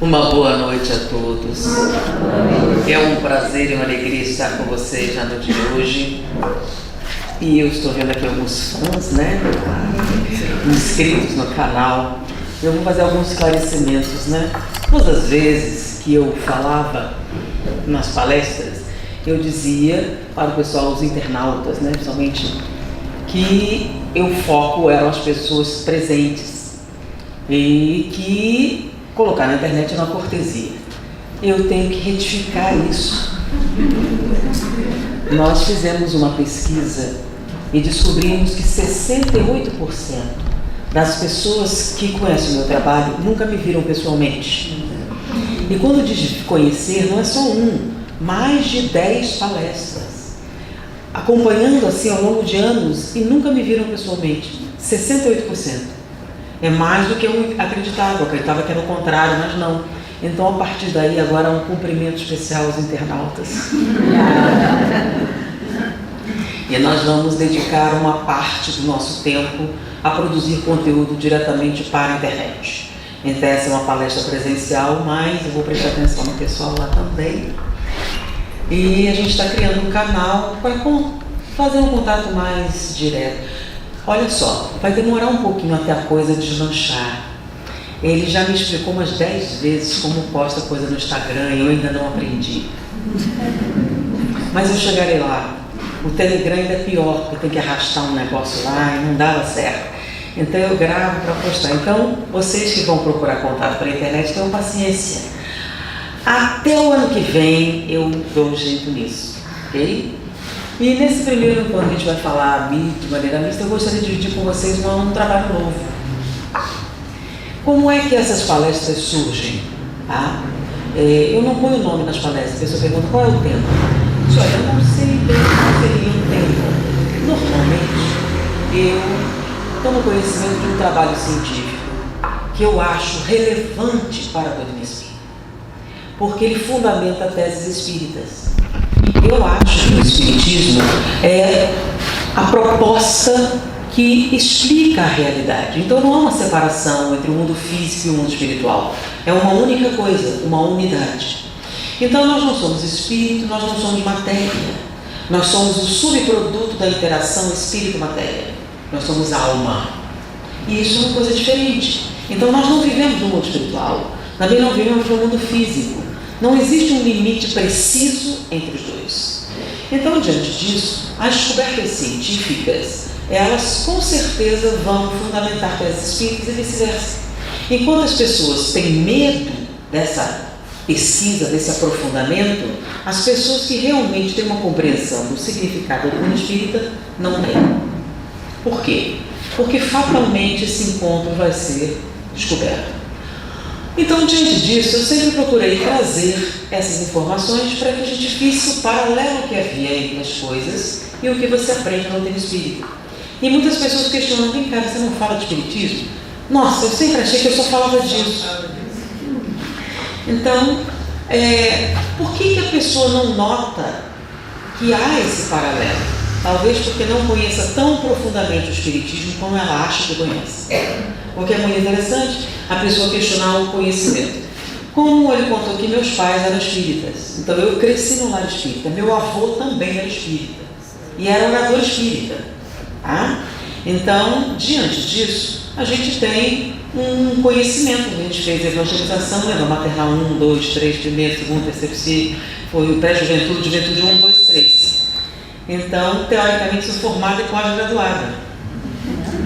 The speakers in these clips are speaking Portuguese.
Uma boa noite a todos. É um prazer e uma alegria estar com vocês na noite de hoje. E eu estou vendo aqui alguns fãs, né? Inscritos no canal. Eu vou fazer alguns esclarecimentos, né? Todas as vezes que eu falava nas palestras, eu dizia para o pessoal, os internautas, né? Principalmente, que o foco eram as pessoas presentes e que colocar na internet é uma cortesia. Eu tenho que retificar isso. Nós fizemos uma pesquisa e descobrimos que 68% das pessoas que conhecem o meu trabalho nunca me viram pessoalmente. E quando diz conhecer, não é só mais de 10 palestras, acompanhando assim ao longo de anos e nunca me viram pessoalmente. 68%. É mais do que eu acreditava que era o contrário, mas não. Então, a partir daí, agora um cumprimento especial aos internautas. E nós vamos dedicar uma parte do nosso tempo a produzir conteúdo diretamente para a internet. Então, essa é uma palestra presencial, mas eu vou prestar atenção no pessoal lá também. E a gente está criando um canal para fazer um contato mais direto. Olha só, vai demorar um pouquinho até a coisa deslanchar. Ele já me explicou umas 10 vezes como posta coisa no Instagram e eu ainda não aprendi. Mas eu chegarei lá. O Telegram ainda é pior, porque tem que arrastar um negócio lá e não dava certo. Então eu gravo para postar. Então, vocês que vão procurar contato pela internet, tenham paciência. Até o ano que vem eu dou um jeito nisso, ok? E nesse primeiro, quando a gente vai falar de maneira mista, eu gostaria de dividir com vocês um trabalho novo. Como é que essas palestras surgem? Tá? Eu não ponho o nome nas palestras, a pessoa pergunta qual é o tema. Olha, eu não sei bem qual seria um tema. Normalmente, eu tomo conhecimento de um trabalho científico que eu acho relevante para a doutrina espírita, porque ele fundamenta teses espíritas. Eu acho que o Espiritismo é a proposta que explica a realidade. Então não há uma separação entre o mundo físico e o mundo espiritual. É uma única coisa, uma unidade. Então nós não somos espírito, nós não somos matéria. Nós somos o subproduto da interação espírito-matéria. Nós somos alma. E isso é uma coisa diferente. Então nós não vivemos no mundo espiritual, também não vivemos no mundo físico. Não existe um limite preciso entre os dois. Então, diante disso, as descobertas científicas, elas com certeza vão fundamentar teses espíritas e vice-versa. Enquanto as pessoas têm medo dessa pesquisa, desse aprofundamento, as pessoas que realmente têm uma compreensão do significado do mundo espírita não têm. Por quê? Porque fatalmente esse encontro vai ser descoberto. Então, diante disso, eu sempre procurei trazer essas informações para que a gente visse o paralelo que havia entre as coisas e o que você aprende no doutrina espírita. E muitas pessoas questionam, vem cá, você não fala de espiritismo? Nossa, eu sempre achei que eu só falava disso. Então, por que a pessoa não nota que há esse paralelo? Talvez porque não conheça tão profundamente o espiritismo como ela acha que conhece. O que é muito interessante, a pessoa questionar o conhecimento. Como ele contou que meus pais eram espíritas, então eu cresci no lar espírita, meu avô também era espírita, e era orador espírita. Tá? Então, diante disso, a gente tem um conhecimento. A gente fez a evangelização, lembra? Maternal 1, 2, 3, primeiro, segundo, terceiro ciclo, foi o pré-juventude, juventude 1, 2, 3. Então, teoricamente, sou formada e pós-graduada.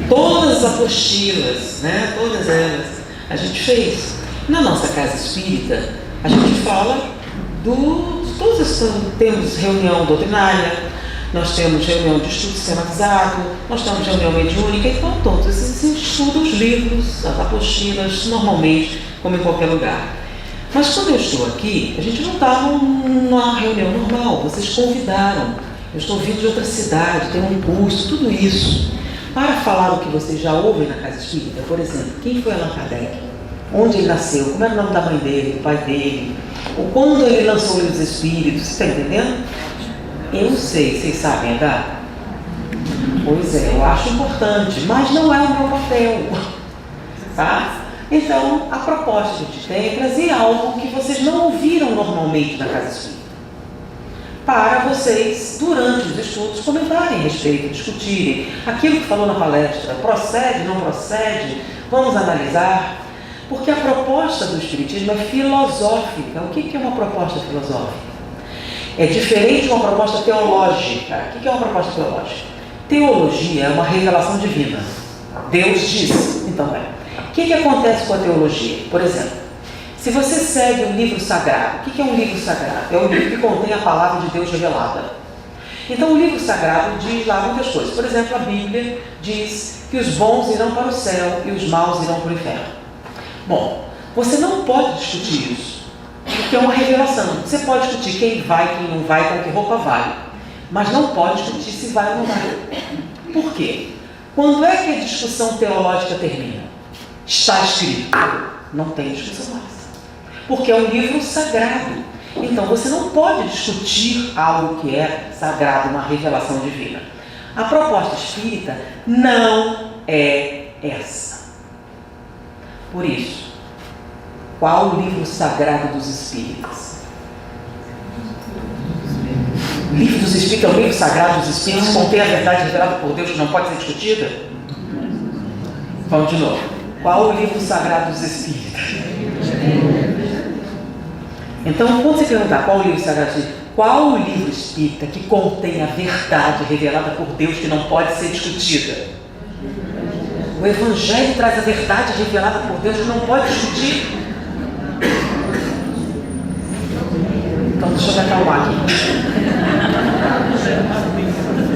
Todas as apostilas, né, todas elas, a gente fez. Na nossa casa espírita, a gente fala temos reunião doutrinária, nós temos reunião de estudo sistematizado, nós temos reunião mediúnica, então todos esses estudam os livros, as apostilas, normalmente, como em qualquer lugar. Mas quando eu estou aqui, a gente não está numa reunião normal, vocês convidaram. Eu estou vindo de outra cidade, tem um curso, tudo isso. Para falar o que vocês já ouvem na casa espírita, por exemplo, quem foi Allan Kardec? Onde ele nasceu? Como era o nome da mãe dele, do pai dele? Ou quando ele lançou o Livro dos Espíritos? Você está entendendo? Eu sei, vocês sabem, tá? Pois é, eu acho importante, mas não é o meu papel. Tá? Então, a proposta que a gente tem é trazer algo que vocês não ouviram normalmente na casa espírita, para vocês, durante os estudos, comentarem a respeito, discutirem aquilo que falou na palestra, procede, não procede, vamos analisar, porque a proposta do Espiritismo é filosófica. O que é uma proposta filosófica? É diferente de uma proposta teológica. O que é uma proposta teológica? Teologia é uma revelação divina. Deus diz. Então, o que acontece com a teologia? Por exemplo, se você segue um livro sagrado, o que é um livro sagrado? É um livro que contém a palavra de Deus revelada. Então, o livro sagrado diz lá muitas coisas. Por exemplo, a Bíblia diz que os bons irão para o céu e os maus irão para o inferno. Bom, você não pode discutir isso, porque é uma revelação. Você pode discutir quem vai, quem não vai, com que roupa vai, mas não pode discutir se vai ou não vai. Por quê? Quando é que a discussão teológica termina? Está escrito. Não tem discussão mais. Porque é um livro sagrado. Então você não pode discutir algo que é sagrado, uma revelação divina. A proposta espírita não é essa. Por isso, qual o livro sagrado dos espíritas? O livro dos espíritos é o livro sagrado dos espíritos, contém a verdade revelada por Deus que não pode ser discutida? Vamos de novo. Qual o livro sagrado dos espíritas? Então, quando você perguntar qual o livro sagrado dos espíritas, qual o livro espírita que contém a verdade revelada por Deus que não pode ser discutida? O Evangelho traz a verdade revelada por Deus que não pode discutir. Então, deixa eu me acalmar aqui.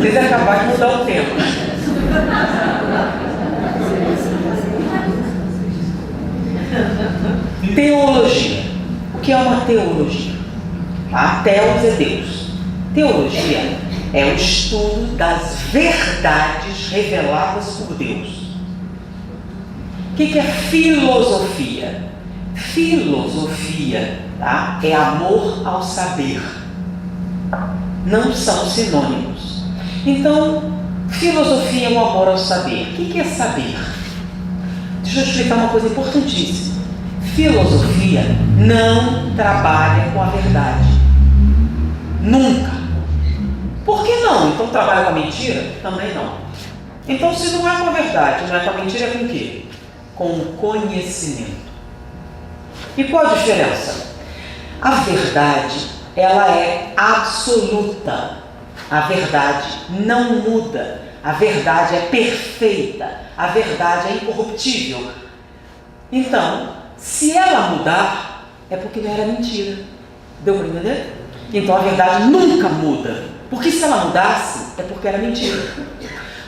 Vocês acabaram de mudar o tema. Teologia. O que é uma teologia? A teos é Deus. Teologia é o estudo das verdades reveladas por Deus. O que é filosofia? Filosofia, tá? É amor ao saber. Não são sinônimos. Então, filosofia é o amor ao saber. O que é saber? Deixa eu explicar uma coisa importantíssima. Filosofia não trabalha com a verdade. Nunca. Por que não? Então trabalha com a mentira? Também não. Então, se não é com a verdade, não é com a mentira, é com o quê? Com o conhecimento. E qual a diferença? A verdade, ela é absoluta. A verdade não muda. A verdade é perfeita. A verdade é incorruptível. Então, se ela mudar, é porque não era mentira. Deu para entender? Então a verdade nunca muda. Porque se ela mudasse, é porque era mentira.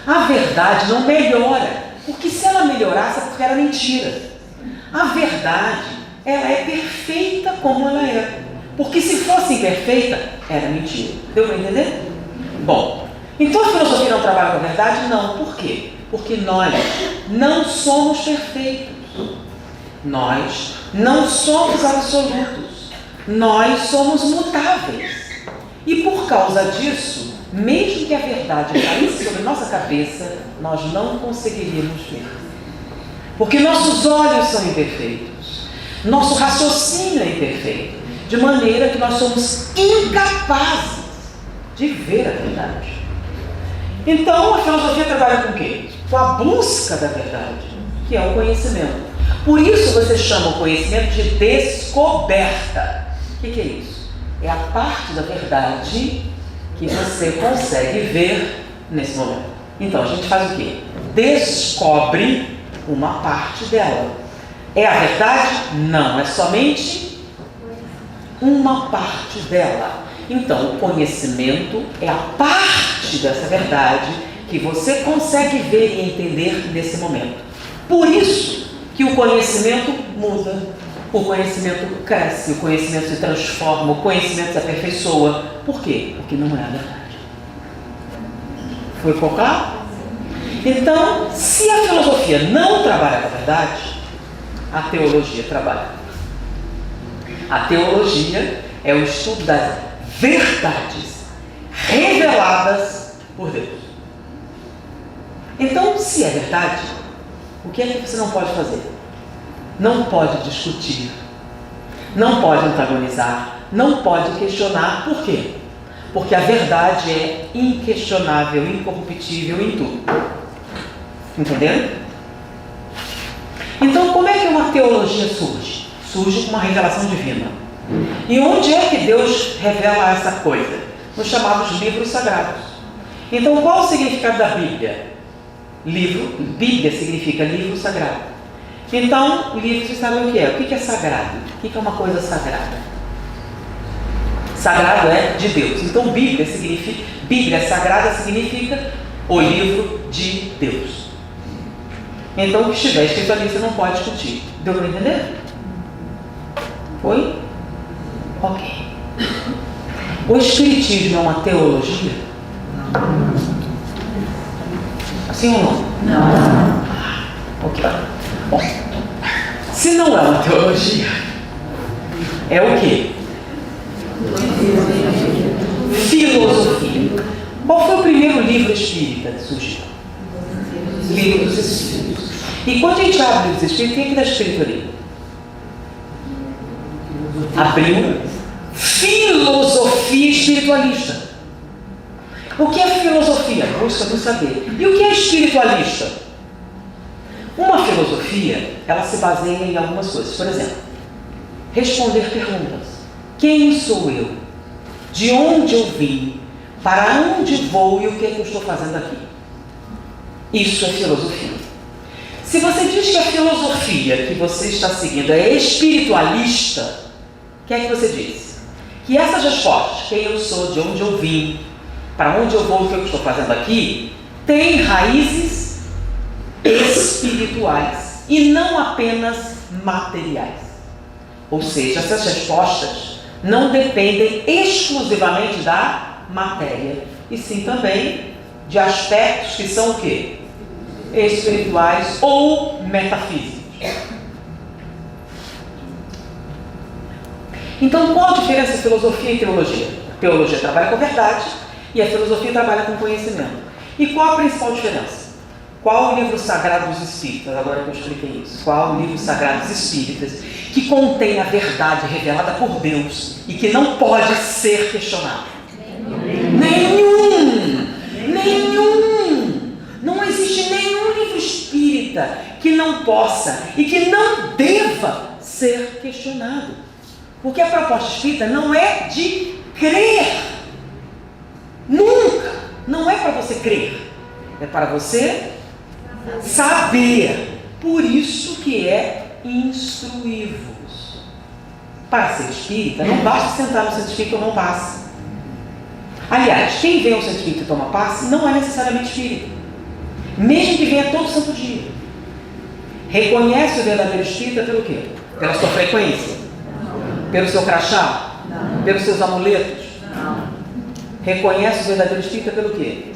A verdade não melhora. Porque se ela melhorasse, é porque era mentira. A verdade, ela é perfeita como ela é. Porque se fosse imperfeita, era mentira. Deu para entender? Bom, então a filosofia não trabalha com a verdade? Não. Por quê? Porque nós não somos perfeitos. Nós não somos absolutos. Nós somos mutáveis. E por causa disso, mesmo que a verdade caísse sobre nossa cabeça, nós não conseguiríamos ver. Porque nossos olhos são imperfeitos. Nosso raciocínio é imperfeito. De maneira que nós somos incapazes de ver a verdade. Então, a filosofia trabalha com o quê? Com a busca da verdade, que é o conhecimento. Por isso você chama o conhecimento de descoberta. O que é isso? É a parte da verdade que você consegue ver nesse momento. Então, a gente faz o quê? Descobre uma parte dela. É a verdade? Não, é somente uma parte dela. Então, o conhecimento é a parte dessa verdade que você consegue ver e entender nesse momento. Por isso que o conhecimento muda, o conhecimento cresce, o conhecimento se transforma, o conhecimento se aperfeiçoa. Por quê? Porque não é a verdade. Foi claro? Então, se a filosofia não trabalha com a verdade, a teologia trabalha. A teologia é o estudo das verdades reveladas por Deus. Então, se é verdade, o que é que você não pode fazer? não pode discutir, não pode antagonizar, não pode questionar. Por quê? Porque a verdade é inquestionável, incorruptível em tudo. Entendendo? Então, como é que uma teologia surge? Surge com uma revelação divina. E onde é que Deus revela essa coisa? Nos chamados livros sagrados. Então, qual o significado da Bíblia? Bíblia significa livro sagrado. Então, livro, vocês sabem o que é? O que é sagrado? O que é uma coisa sagrada? Sagrado é de Deus. Então, Bíblia sagrada significa o livro de Deus. Então, o que estiver escrito ali, você não pode discutir. Deu para entender? Foi? Ok. O Espiritismo é uma teologia? Sim ou não? Não. Ok. Bom, se não é uma teologia, é o quê? Filosofia. Qual foi o primeiro livro espírita que surgiu? Livro dos Espíritos. E quando a gente abre os Espíritos, o que está escrito ali? Abriu filosofia espiritualista. O que é filosofia? Busca do saber. E o que é espiritualista? Uma filosofia, ela se baseia em algumas coisas. Por exemplo, responder perguntas. Quem sou eu? De onde eu vim? Para onde vou e o que é que eu estou fazendo aqui? Isso é filosofia. Se você diz que a filosofia que você está seguindo é espiritualista, o que é que você diz? Que essas respostas, quem eu sou, de onde eu vim, para onde eu vou, o que eu estou fazendo aqui, tem raízes espirituais e não apenas materiais. Ou seja, essas respostas não dependem exclusivamente da matéria, e sim também de aspectos que são o quê? Espirituais ou metafísicos. Então, qual a diferença de filosofia e teologia? A teologia trabalha com a verdade e a filosofia trabalha com conhecimento. E qual a principal diferença? Qual o livro sagrado dos Espíritas? Agora que eu expliquei isso. Qual o livro sagrado dos Espíritas que contém a verdade revelada por Deus e que não pode ser questionado? Nenhum! Não existe nenhum livro espírita que não possa e que não deva ser questionado. Porque a proposta espírita não é de crer. Nunca. Não é para você crer. É para você saber. Por isso que é instruí-vos. Para ser espírita, não basta sentar no centro espírita ou não passe. Aliás, quem vem ao centro espírita e toma passe não é necessariamente espírita. Mesmo que venha todo santo dia. Reconhece o verdadeiro espírita pelo quê? Pela sua frequência? Pelo seu crachá? Não. Pelos seus amuletos? Não. Reconhece o verdadeiro espírita pelo quê?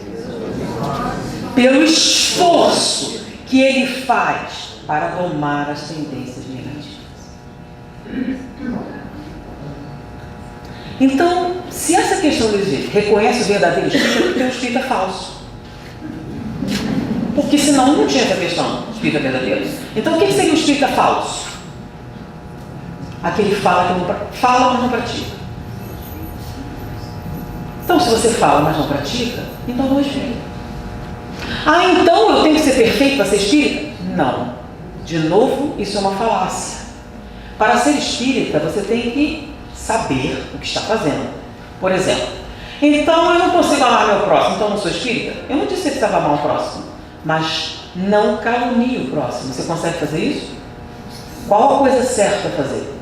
Pelo esforço que ele faz para domar as tendências negativas. Então, se essa questão não existe, reconhece o verdadeiro espírita porque tem um espírita falso. Porque senão não tinha essa questão, espírita verdadeiro. Então, o que seria o espírita falso? Aquele que fala, mas não pratica. Então, se você fala, mas não pratica, então não é espírita. Ah, então eu tenho que ser perfeito para ser espírita? Não. De novo, isso é uma falácia. Para ser espírita, você tem que saber o que está fazendo. Por exemplo, então eu não consigo amar meu próximo, então eu não sou espírita? Eu não disse que você precisava amar o próximo, mas não calunie o próximo. Você consegue fazer isso? Qual a coisa certa a fazer?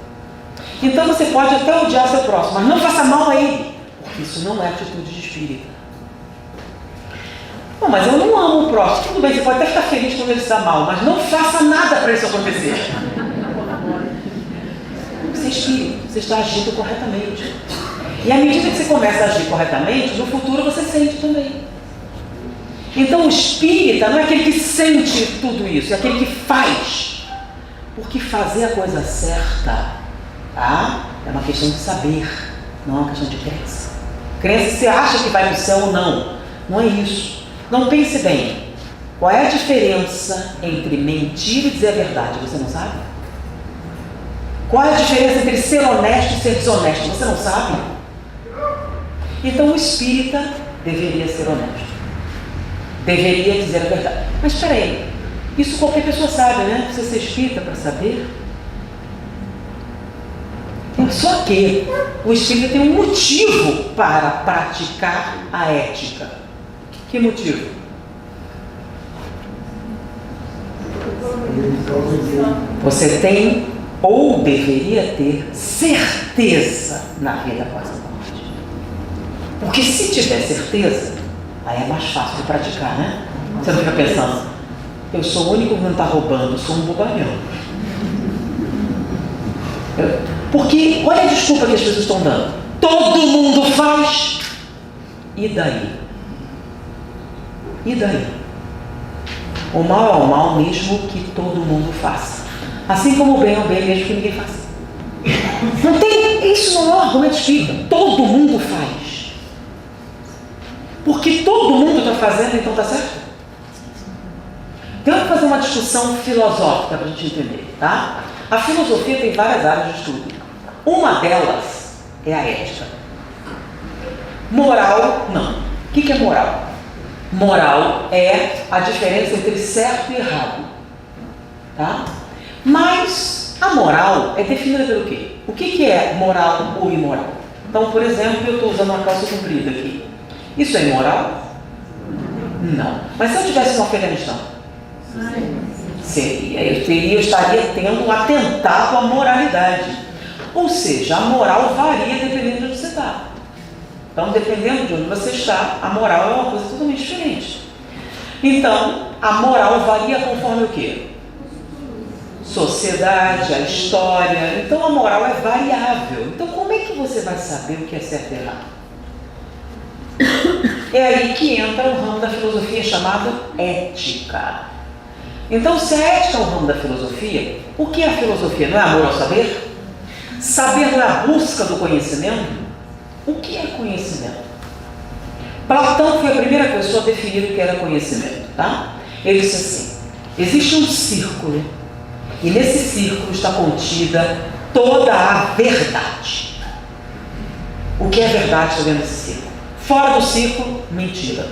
Então você pode até odiar seu próximo, mas não faça mal a ele, porque isso não é atitude de espírita. Não, mas eu não amo o próximo. Tudo bem, você pode até ficar feliz quando ele está mal, mas não faça nada para isso acontecer. Você é espírita, você está agindo corretamente. E à medida que você começa a agir corretamente, no futuro você sente também. Então o espírita não é aquele que sente tudo isso, é aquele que faz. Porque fazer a coisa certa, tá? É uma questão de saber, não é uma questão de crença. Crença, você acha que vai para o céu ou não. Não é isso. Não pense bem. Qual é a diferença entre mentir e dizer a verdade? Você não sabe? Qual é a diferença entre ser honesto e ser desonesto? Você não sabe? Então o espírita deveria ser honesto. Deveria dizer a verdade. Mas espera aí, isso qualquer pessoa sabe, né? Não precisa ser espírita para saber. Só que o espírita tem um motivo para praticar a ética. Que motivo? Você tem ou deveria ter certeza na vida após a morte. Porque se tiver certeza, aí é mais fácil de praticar, né? Você não fica pensando, eu sou o único que não está roubando, eu sou um bobalhão. Porque, olha a desculpa que as pessoas estão dando. Todo mundo faz. E daí? E daí? O mal é o mal mesmo que todo mundo faça. Assim como o bem é o bem mesmo que ninguém faça. Não tem, isso não é um argumento espírita. Todo mundo faz. Porque todo mundo está fazendo, então está certo? Temos que fazer uma discussão filosófica para a gente entender, tá? A filosofia tem várias áreas de estudo. Uma delas é a ética. Moral, não. O que é moral? Moral é a diferença entre certo e errado. Tá? Mas a moral é definida pelo quê? O que é moral ou imoral? Então, por exemplo, eu estou usando uma calça comprida aqui. Isso é imoral? Não. Mas se eu tivesse uma Afeganistão? Seria. Eu estaria tendo um atentado à moralidade. Ou seja, a moral varia dependendo de onde você está. Então, dependendo de onde você está, a moral é uma coisa totalmente diferente. Então, a moral varia conforme o quê? Sociedade, a história. Então, a moral é variável. Então, como é que você vai saber o que é certo e errado? É aí que entra um ramo da filosofia chamado ética. Então, se a ética é um ramo da filosofia, o que é a filosofia? Não é amor ao saber? Saber não é a busca do conhecimento? O que é conhecimento? Platão foi a primeira pessoa a definir o que era conhecimento, tá? Ele disse assim, existe um círculo, e nesse círculo está contida toda a verdade. O que é verdade está dentro desse círculo? Fora do círculo, mentira.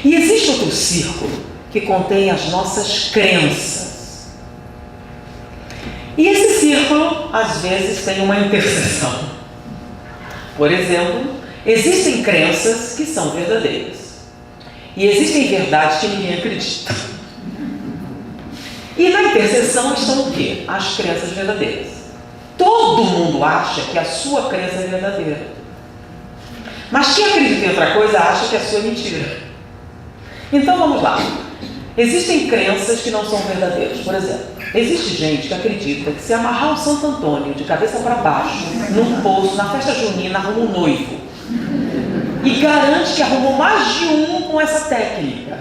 E existe outro círculo que contém as nossas crenças. E esse círculo, às vezes, tem uma interseção. Por exemplo, existem crenças que são verdadeiras. E existem verdades que ninguém acredita. E na interseção estão o quê? As crenças verdadeiras. Todo mundo acha que a sua crença é verdadeira. Mas quem acredita em outra coisa acha que a sua é mentira. Então vamos lá. Existem crenças que não são verdadeiras. Por exemplo, existe gente que acredita que se amarrar o Santo Antônio de cabeça para baixo, num poço, na festa junina, arruma um noivo. E garante que arrumou mais de um com essa técnica.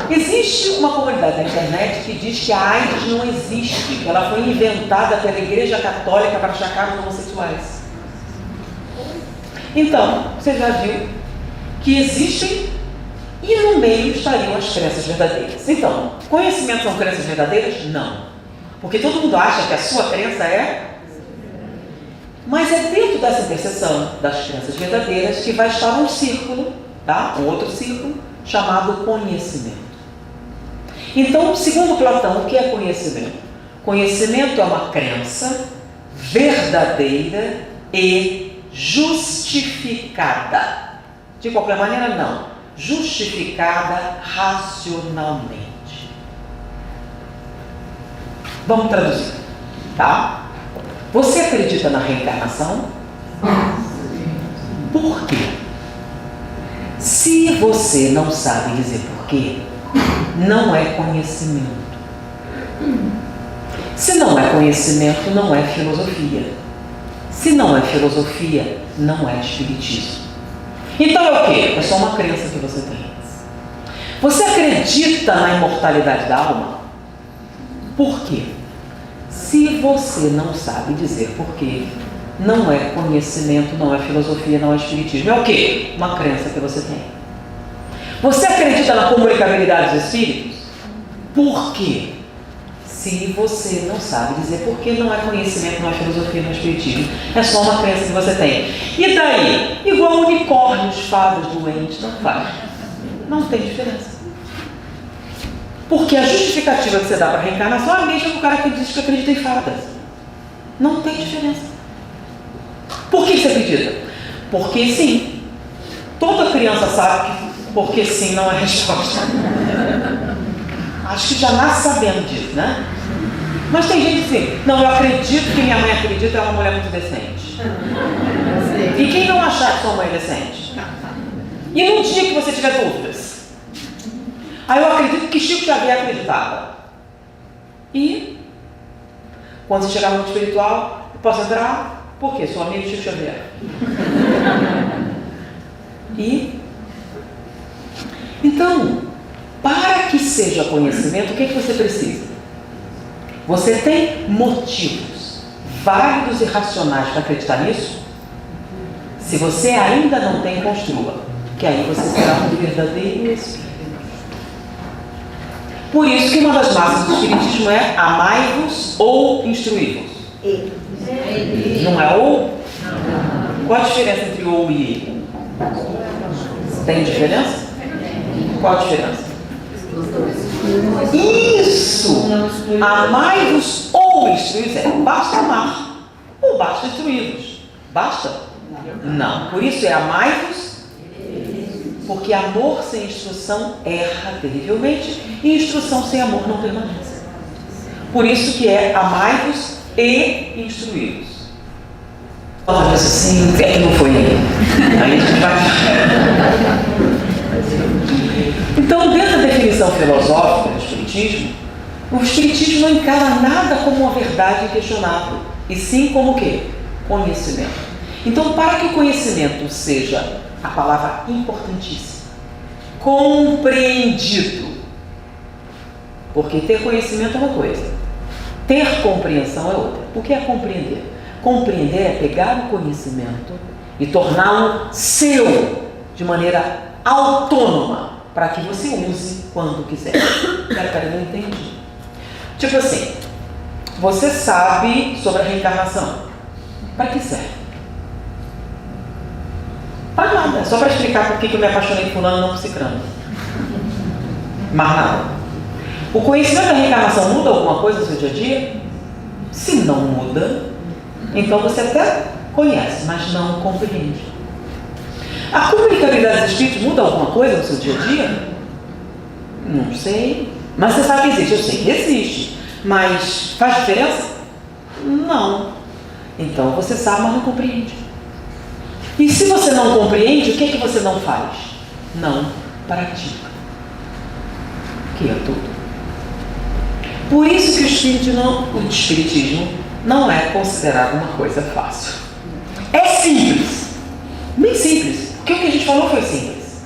Existe uma comunidade na internet que diz que a AIDS não existe, que ela foi inventada pela Igreja Católica para atacar os homossexuais. Então, você já viu que existem e no meio estariam as crenças verdadeiras. Então, conhecimento são crenças verdadeiras? Não. Porque todo mundo acha que a sua crença é... Mas é dentro dessa interseção das crenças verdadeiras que vai estar um círculo, tá? Um outro círculo, chamado conhecimento. Então, segundo Platão, o que é conhecimento? Conhecimento é uma crença verdadeira e justificada. De qualquer maneira, não. Justificada racionalmente. Vamos traduzir, tá? Você acredita na reencarnação? Por quê? Se você não sabe dizer por quê, não é conhecimento. Se não é conhecimento, não é filosofia. Se não é filosofia, não é espiritismo. Então é o quê? É só uma crença que você tem. Você acredita na imortalidade da alma? Por quê? Se você não sabe dizer por quê, não é conhecimento, não é filosofia, não é espiritismo. É o quê? Uma crença que você tem. Você acredita na comunicabilidade dos espíritos? Por quê? se você não sabe dizer, porque não é conhecimento, não é filosofia, não é espiritismo, é só uma crença que você tem. E daí? Igual unicórnios, fadas, doentes, não faz. Não tem diferença. Porque a justificativa que você dá para a reencarnação é a mesma do cara que diz que acredita em fadas. Não tem diferença. Por que você acredita? Porque sim. Toda criança sabe que porque sim não é resposta. Acho que já nasce sabendo disso, né? Mas tem gente assim, não, eu acredito que minha mãe acredita, é uma mulher muito decente. E quem não achar que sua mãe é decente? E num dia que você tiver dúvidas? Aí eu acredito que Chico Xavier acreditava. E quando você chegar no mundo espiritual, eu posso entrar? Por quê? Sou amigo de Chico Xavier. E então, para que seja conhecimento, o que você precisa? Você tem motivos válidos e racionais para acreditar nisso? Se você ainda não tem, construa, que aí você será um verdadeiro espírito. Por isso que uma das máximas do espiritismo é amai-vos ou instruí-vos. Não é ou? Qual a diferença entre ou e e? Tem diferença? Qual a diferença? Isso! Amai-vos ou instruí-vos. Basta amar ou basta instruí-vos. Basta? Não. Por isso é amai-vos, porque amor sem instrução erra terrivelmente e instrução sem amor não permanece. Por isso que é amai-vos e instruí-vos. Outra pessoa assim, é que não foi ele. Aí a gente vai. Então, dentro da definição filosófica do Espiritismo, o Espiritismo não encara nada como uma verdade inquestionável, e sim como o quê? Conhecimento. Então, para que o conhecimento seja a palavra importantíssima, compreendido, porque ter conhecimento é uma coisa, ter compreensão é outra. O que é compreender? Compreender é pegar o conhecimento e torná-lo seu, de maneira autônoma, para que você use quando quiser. Peraí, não entendi. Tipo assim, você sabe sobre a reencarnação. Para que serve? Para nada, é só para explicar por que eu me apaixonei por fulano e não por cicrano. Mas nada. O conhecimento da reencarnação muda alguma coisa no seu dia a dia? Se não muda, então você até conhece, mas não compreende. A comunicabilidade dos espíritos muda alguma coisa no seu dia a dia? Não sei. Mas você sabe que existe. Eu sei que existe. Mas faz diferença? Não. Então você sabe, mas não compreende. E se você não compreende, o que é que você não faz? Não pratica. Que é tudo. Por isso que o espiritismo não é considerado uma coisa fácil. É simples. Bem simples. Porque o que a gente falou foi simples.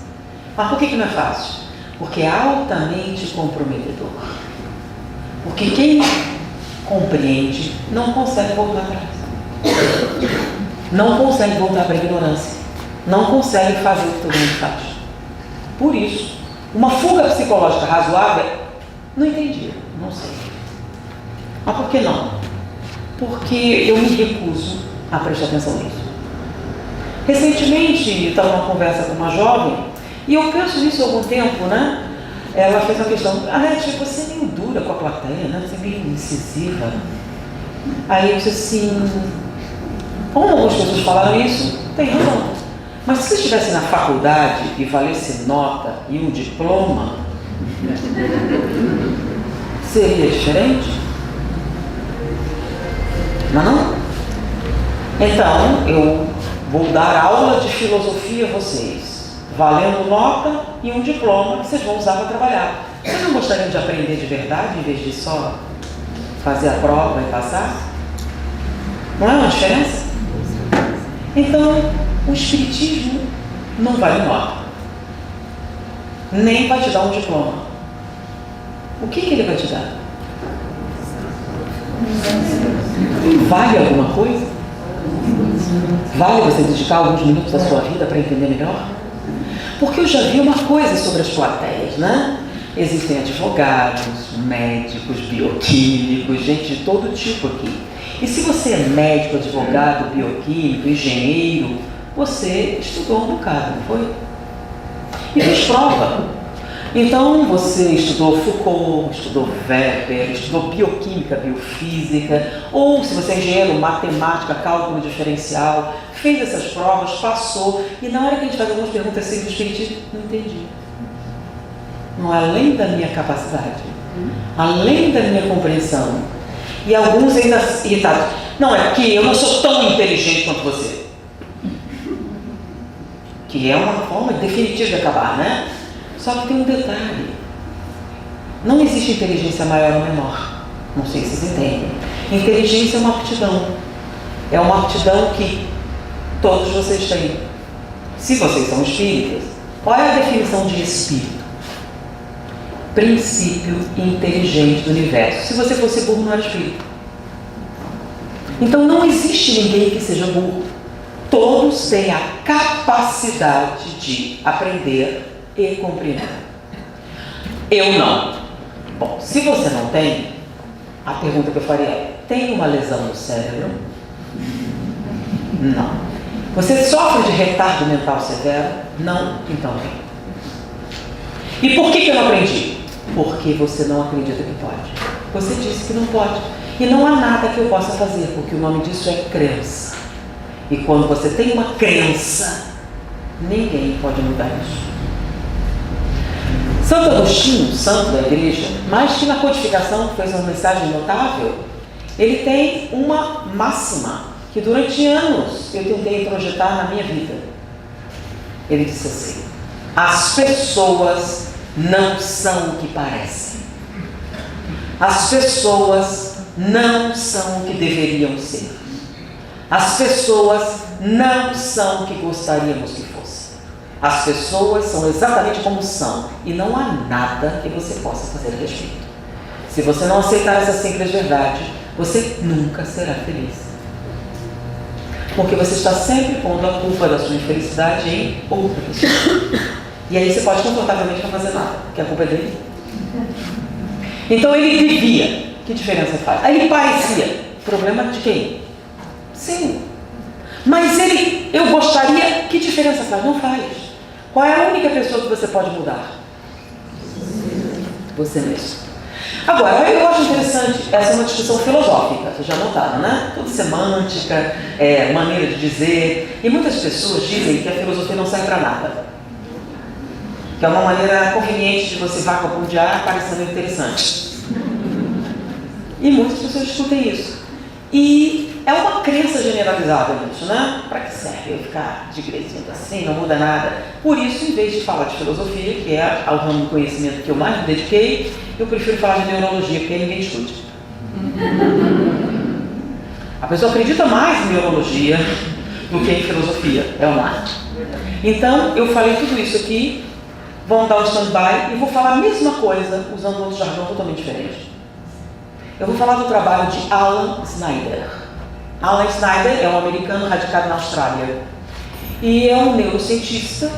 Mas por que não é fácil? Porque é altamente comprometedor. Porque quem compreende não consegue voltar atrás. Não consegue voltar para a ignorância. Não consegue fazer o que todo mundo faz. Por isso, uma fuga psicológica razoável, não entendi, não sei. Mas por que não? Porque eu me recuso a prestar atenção nisso. Recentemente, eu estava numa conversa com uma jovem, e eu penso nisso há algum tempo, né? Ela fez uma questão, você é meio dura com a plateia, né? Você é meio incisiva. Aí eu disse assim, como algumas pessoas falaram isso, tem razão. Mas se você estivesse na faculdade e valesse nota e um diploma, seria diferente? Não? Então, eu vou dar aula de filosofia a vocês, valendo nota e um diploma que vocês vão usar para trabalhar. Vocês não gostariam de aprender de verdade, em vez de só fazer a prova e passar? Não é uma diferença? Então, o espiritismo não vale nota, nem vai te dar um diploma. O que ele vai te dar? Vale alguma coisa? Vale você dedicar alguns minutos da sua vida para entender melhor? Porque eu já vi uma coisa sobre as plateias, né? Existem advogados, médicos, bioquímicos, gente de todo tipo aqui. E se você é médico, advogado, bioquímico, engenheiro, você estudou um bocado, não foi? E fez prova. Então você estudou Foucault, estudou Weber, estudou bioquímica, biofísica, ou se você é engenheiro, matemática, cálculo diferencial, fez essas provas, passou, e na hora que a gente faz algumas perguntas simples, a gente não entendi. Não é além da minha capacidade, além da minha compreensão. E alguns ainda irritados. Não, é que eu não sou tão inteligente quanto você. Que é uma forma definitiva de acabar, né? Só que tem um detalhe. Não existe inteligência maior ou menor. Não sei se vocês entendem. Inteligência é uma aptidão. É uma aptidão que todos vocês têm. Se vocês são espíritas, qual é a definição de espírito? Princípio inteligente do universo. Se você fosse burro, não era espírito. Então não existe ninguém que seja burro. Todos têm a capacidade de aprender e compreender. Eu não. Bom, se você não tem, a pergunta que eu faria é: tem uma lesão no cérebro? Não. Você sofre de retardo mental severo? Não? Então tem. E por que eu não aprendi? Porque você não acredita que pode. Você disse que não pode. E não há nada que eu possa fazer, porque o nome disso é crença. E quando você tem uma crença, ninguém pode mudar isso. Santo Agostinho, santo da igreja, mais que na codificação fez uma mensagem notável, ele tem uma máxima que durante anos eu tentei projetar na minha vida. Ele disse assim: as pessoas não são o que parecem. As pessoas não são o que deveriam ser. As pessoas não são o que gostaríamos que fossem. As pessoas são exatamente como são e não há nada que você possa fazer a respeito. Se você não aceitar essa simples verdade, você nunca será feliz. Porque você está sempre pondo a culpa da sua infelicidade em outra pessoa. E aí você pode confortavelmente não fazer nada, porque a culpa é dele. Então ele vivia. Que diferença faz? Aí ele parecia. Problema de quem? Sim. Mas ele, eu gostaria, que diferença faz? Não faz. Qual é a única pessoa que você pode mudar? Você mesmo. Agora, eu acho interessante, essa é uma discussão filosófica, vocês já notaram, né? Tudo semântica, maneira de dizer. E muitas pessoas dizem que a filosofia não serve para nada. Que é uma maneira conveniente de você vagabundear parecendo interessante. E muitas pessoas discutem isso. E é uma crença generalizada nisso, né? Para que serve eu ficar de crescendo assim, não muda nada? Por isso, em vez de falar de filosofia, que é o ramo do conhecimento que eu mais me dediquei, eu prefiro falar de neurologia, porque ninguém discute. A pessoa acredita mais em neurologia do que em filosofia, é um ato. Então, eu falei tudo isso aqui, vão dar um stand-by e vou falar a mesma coisa, usando outro jargão totalmente diferente. Eu vou falar do trabalho de Alan Snyder. Alan Snyder é um americano radicado na Austrália e é um neurocientista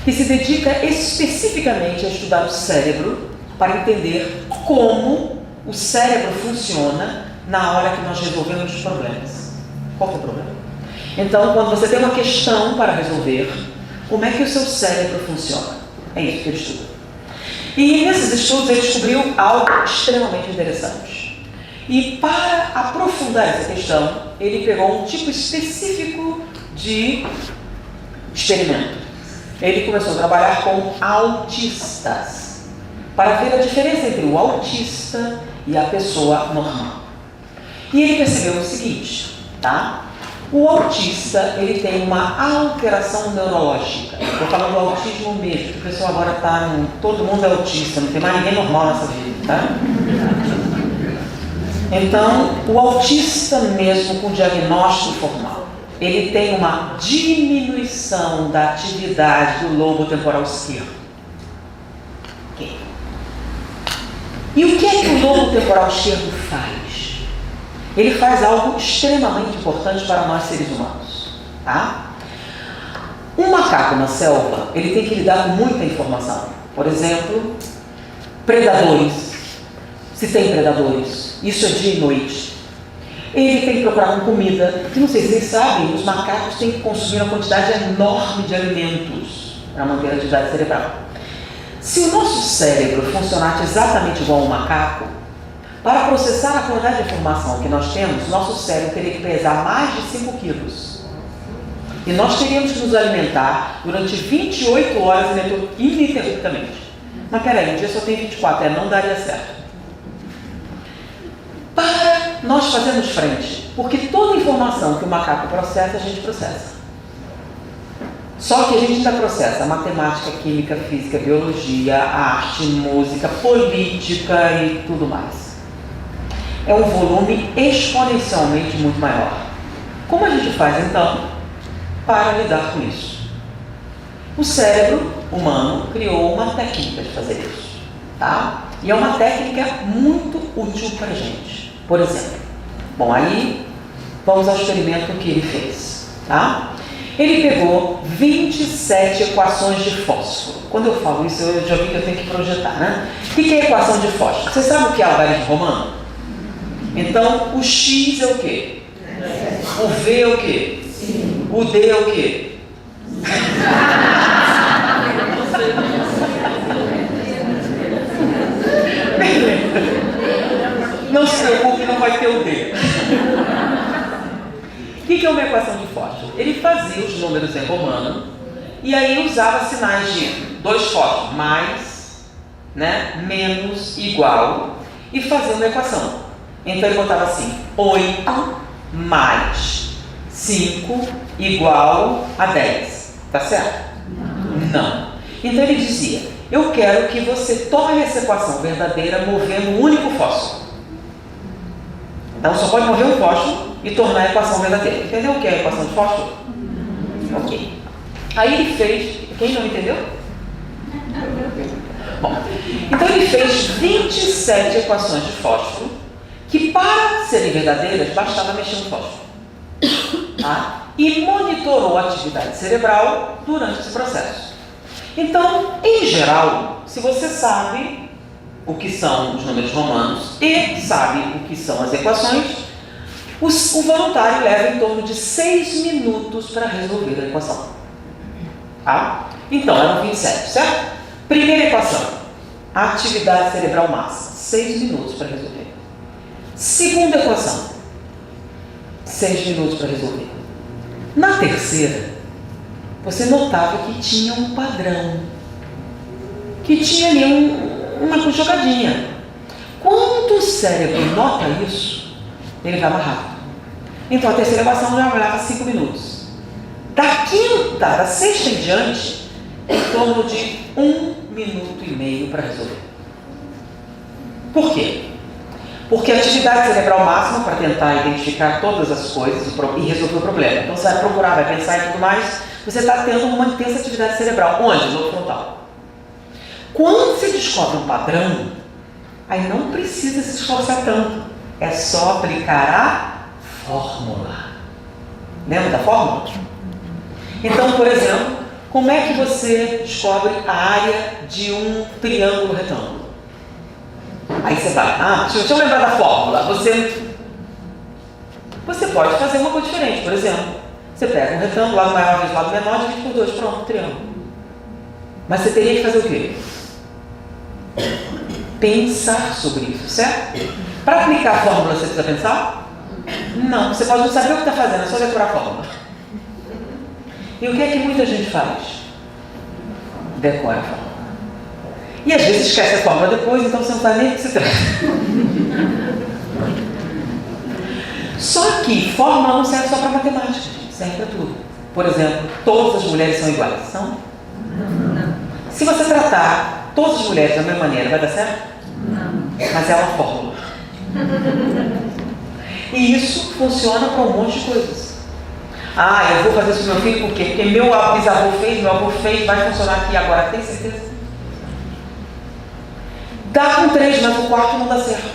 que se dedica especificamente a estudar o cérebro para entender como o cérebro funciona na hora que nós resolvemos os problemas. Qual que é o problema? Então, quando você tem uma questão para resolver, como é que o seu cérebro funciona? É isso que ele estuda. E nesses estudos ele descobriu algo extremamente interessante. E para aprofundar essa questão, ele pegou um tipo específico de experimento. Ele começou a trabalhar com autistas, para ver a diferença entre o autista e a pessoa normal. E ele percebeu o seguinte, tá? O autista, ele tem uma alteração neurológica. Estou falando do autismo mesmo, porque o pessoal agora está todo mundo é autista, não tem mais ninguém normal nessa vida, tá? Então, o autista mesmo com diagnóstico formal, ele tem uma diminuição da atividade do lobo temporal esquerdo. Okay. E o que é que o lobo temporal esquerdo faz? Ele faz algo extremamente importante para nós seres humanos. Tá? Um macaco na selva, ele tem que lidar com muita informação. Por exemplo, predadores, se tem predadores, isso é dia e noite. Ele tem que procurar com comida, que não sei se vocês sabem, os macacos têm que consumir uma quantidade enorme de alimentos para manter a atividade cerebral. Se o nosso cérebro funcionasse exatamente igual ao macaco, para processar a quantidade de informação que nós temos, nosso cérebro teria que pesar mais de 5 quilos. E nós teríamos que nos alimentar durante 28 horas ininterruptamente. Mas peraí, um dia só tem 24, não daria certo. Para nós fazermos frente, porque toda informação que o macaco processa, a gente processa. Só que a gente ainda processa matemática, química, física, biologia, arte, música, política e tudo mais. É um volume exponencialmente muito maior. Como a gente faz então para lidar com isso? O cérebro humano criou uma técnica de fazer isso, tá? E é uma técnica muito útil para a gente. Por exemplo, bom, aí vamos ao experimento que ele fez, tá? Ele pegou 27 equações de fósforo. Quando eu falo isso, eu já vi que eu tenho que projetar, né? O que é equação de fósforo? Você sabe o que é algarismo romano? Então, o X é o quê? O V é o quê? O D é o quê? Não se preocupe, não vai ter o D. O que é uma equação de fósforo? Ele fazia os números em romano e aí usava sinais de 2 fósforos, mais, né, menos, igual, e fazia uma equação. Então ele botava assim, 8 mais 5 igual a 10. Tá certo? Não. Então ele dizia, eu quero que você torne essa equação verdadeira movendo um único fósforo. Então só pode mover um fósforo e tornar a equação verdadeira. Entendeu o que é a equação de fósforo? Ok. Aí ele fez... Quem não entendeu? Bom, então ele fez 27 equações de fósforo que, para serem verdadeiras, bastava mexer um fósforo. Tá? E monitorou a atividade cerebral durante esse processo. Então, em geral, se você sabe o que são os números romanos e sabe o que são as equações, o voluntário leva em torno de 6 minutos para resolver a equação. Tá? Então, eram 27, certo? Primeira equação, atividade cerebral máxima, 6 minutos para resolver. Segunda equação, 6 minutos para resolver. Na terceira, você notava que tinha um padrão, que tinha ali uma jogadinha. Quando o cérebro nota isso, ele vai mais rápido. Então a terceira equação já leva 5 minutos. Da quinta, da sexta em diante, em torno de 1 minuto e meio para resolver. Por quê? Porque a atividade cerebral máxima, para tentar identificar todas as coisas e resolver o problema. Então você vai procurar, vai pensar e tudo mais, você está tendo uma intensa atividade cerebral. Onde? No frontal. Quando você descobre um padrão, aí não precisa se esforçar tanto. É só aplicar a fórmula. Lembra da fórmula? Então, por exemplo, como é que você descobre a área de um triângulo retângulo? Aí você vai, deixa eu lembrar da fórmula. Você pode fazer uma coisa diferente. Por exemplo, você pega um retângulo, lado maior vezes lado menor, divide por 2, pronto, triângulo. Mas você teria que fazer o quê? Pensar sobre isso, certo? Para aplicar a fórmula, você precisa pensar? Não, você pode não saber o que está fazendo, é só decorar a fórmula. E o que é que muita gente faz? Decora a fórmula. E às vezes esquece a fórmula depois, então você não sabe nem o que se trata. Só que fórmula não serve só para matemática, gente, serve para tudo. Por exemplo, todas as mulheres são iguais? São? Não. Se você tratar todas as mulheres da mesma maneira, vai dar certo? Não. Mas é uma fórmula. E isso funciona para um monte de coisas. Eu vou fazer isso com meu filho por quê? Porque meu bisavô fez, meu avô fez, vai funcionar aqui agora, tem certeza? Dá com 3, mas o quarto não dá certo.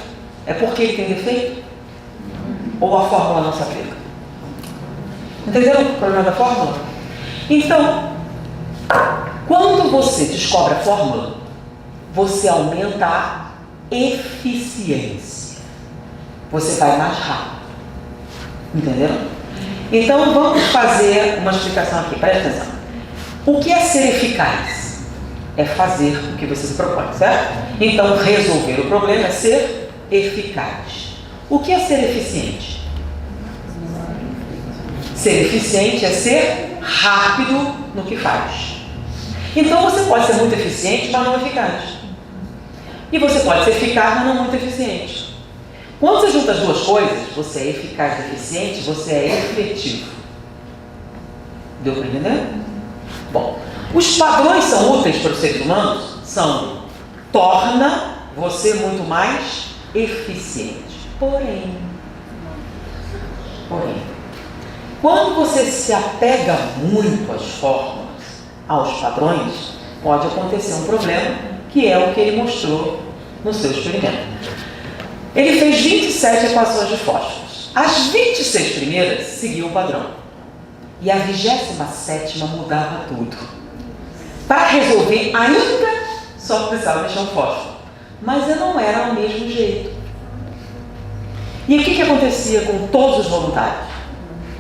É porque ele tem defeito? Ou a fórmula não se aplica? Entenderam o problema da fórmula? Então, quando você descobre a fórmula, você aumenta a eficiência. Você vai mais rápido. Entenderam? Então, vamos fazer uma explicação aqui. Presta atenção. O que é ser eficaz? É fazer o que você se propõe, certo? Então, resolver o problema é ser eficaz. O que é ser eficiente? Ser eficiente é ser rápido no que faz. Então, você pode ser muito eficiente, mas não eficaz. E você pode ser eficaz, mas não muito eficiente. Quando você junta as duas coisas, você é eficaz e eficiente, você é efetivo. Deu para entender? Bom, os padrões são úteis para os seres humanos? Torna você muito mais eficiente. Porém, quando você se apega muito às fórmulas, aos padrões, pode acontecer um problema, que é o que ele mostrou no seu experimento. Ele fez 27 equações de fósforos. As 26 primeiras seguiam o padrão. E a 27ª mudava tudo. Para resolver, ainda só precisava mexer um fósforo. Mas não era ao mesmo jeito. E o que acontecia com todos os voluntários?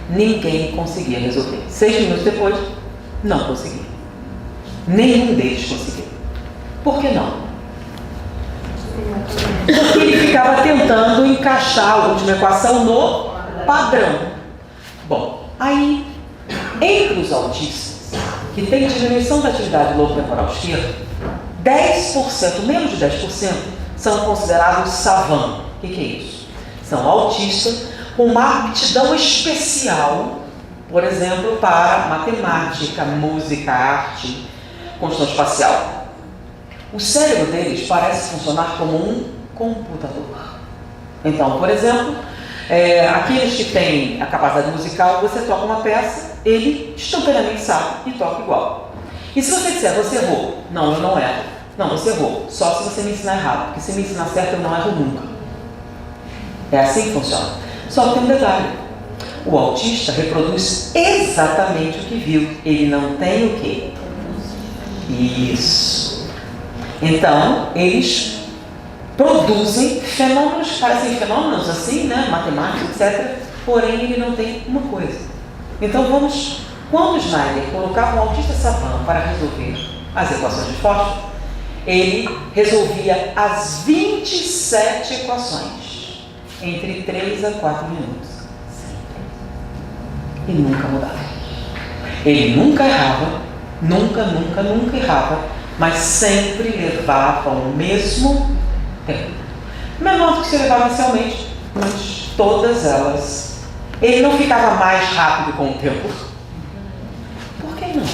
Ninguém conseguia resolver. 6 minutos depois, não conseguia. Nenhum deles conseguiu. Por que não? Porque ele ficava tentando encaixar a última equação no padrão. Bom, aí, entre os autistas que têm diminuição da atividade lobo-temporal esquerda, 10%, menos de 10%, são considerados savant. O que é isso? São autistas com uma aptidão especial, por exemplo, para matemática, música, arte, construção espacial. O cérebro deles parece funcionar como um computador. Então, por exemplo, aqueles que têm a capacidade musical, você toca uma peça, ele instantaneamente sabe e toca igual. E se você disser, você errou? Não, eu não erro. Não, você errou. Só se você me ensinar errado, porque se me ensinar certo, eu não erro nunca. É assim que funciona. Só que tem um detalhe. O autista reproduz exatamente o que viu. Ele não tem o quê? Isso. Então, eles produzem fenômenos, parecem fenômenos assim, né? Matemática, etc. Porém, ele não tem uma coisa. Então, quando Schneider colocava um autista savant para resolver as equações de fósforo, ele resolvia as 27 equações entre 3 a 4 minutos. E nunca mudava. Ele nunca errava, nunca errava, mas sempre levava o mesmo tempo. Menor do que se levava inicialmente, mas todas elas. Ele não ficava mais rápido com o tempo. Por que não?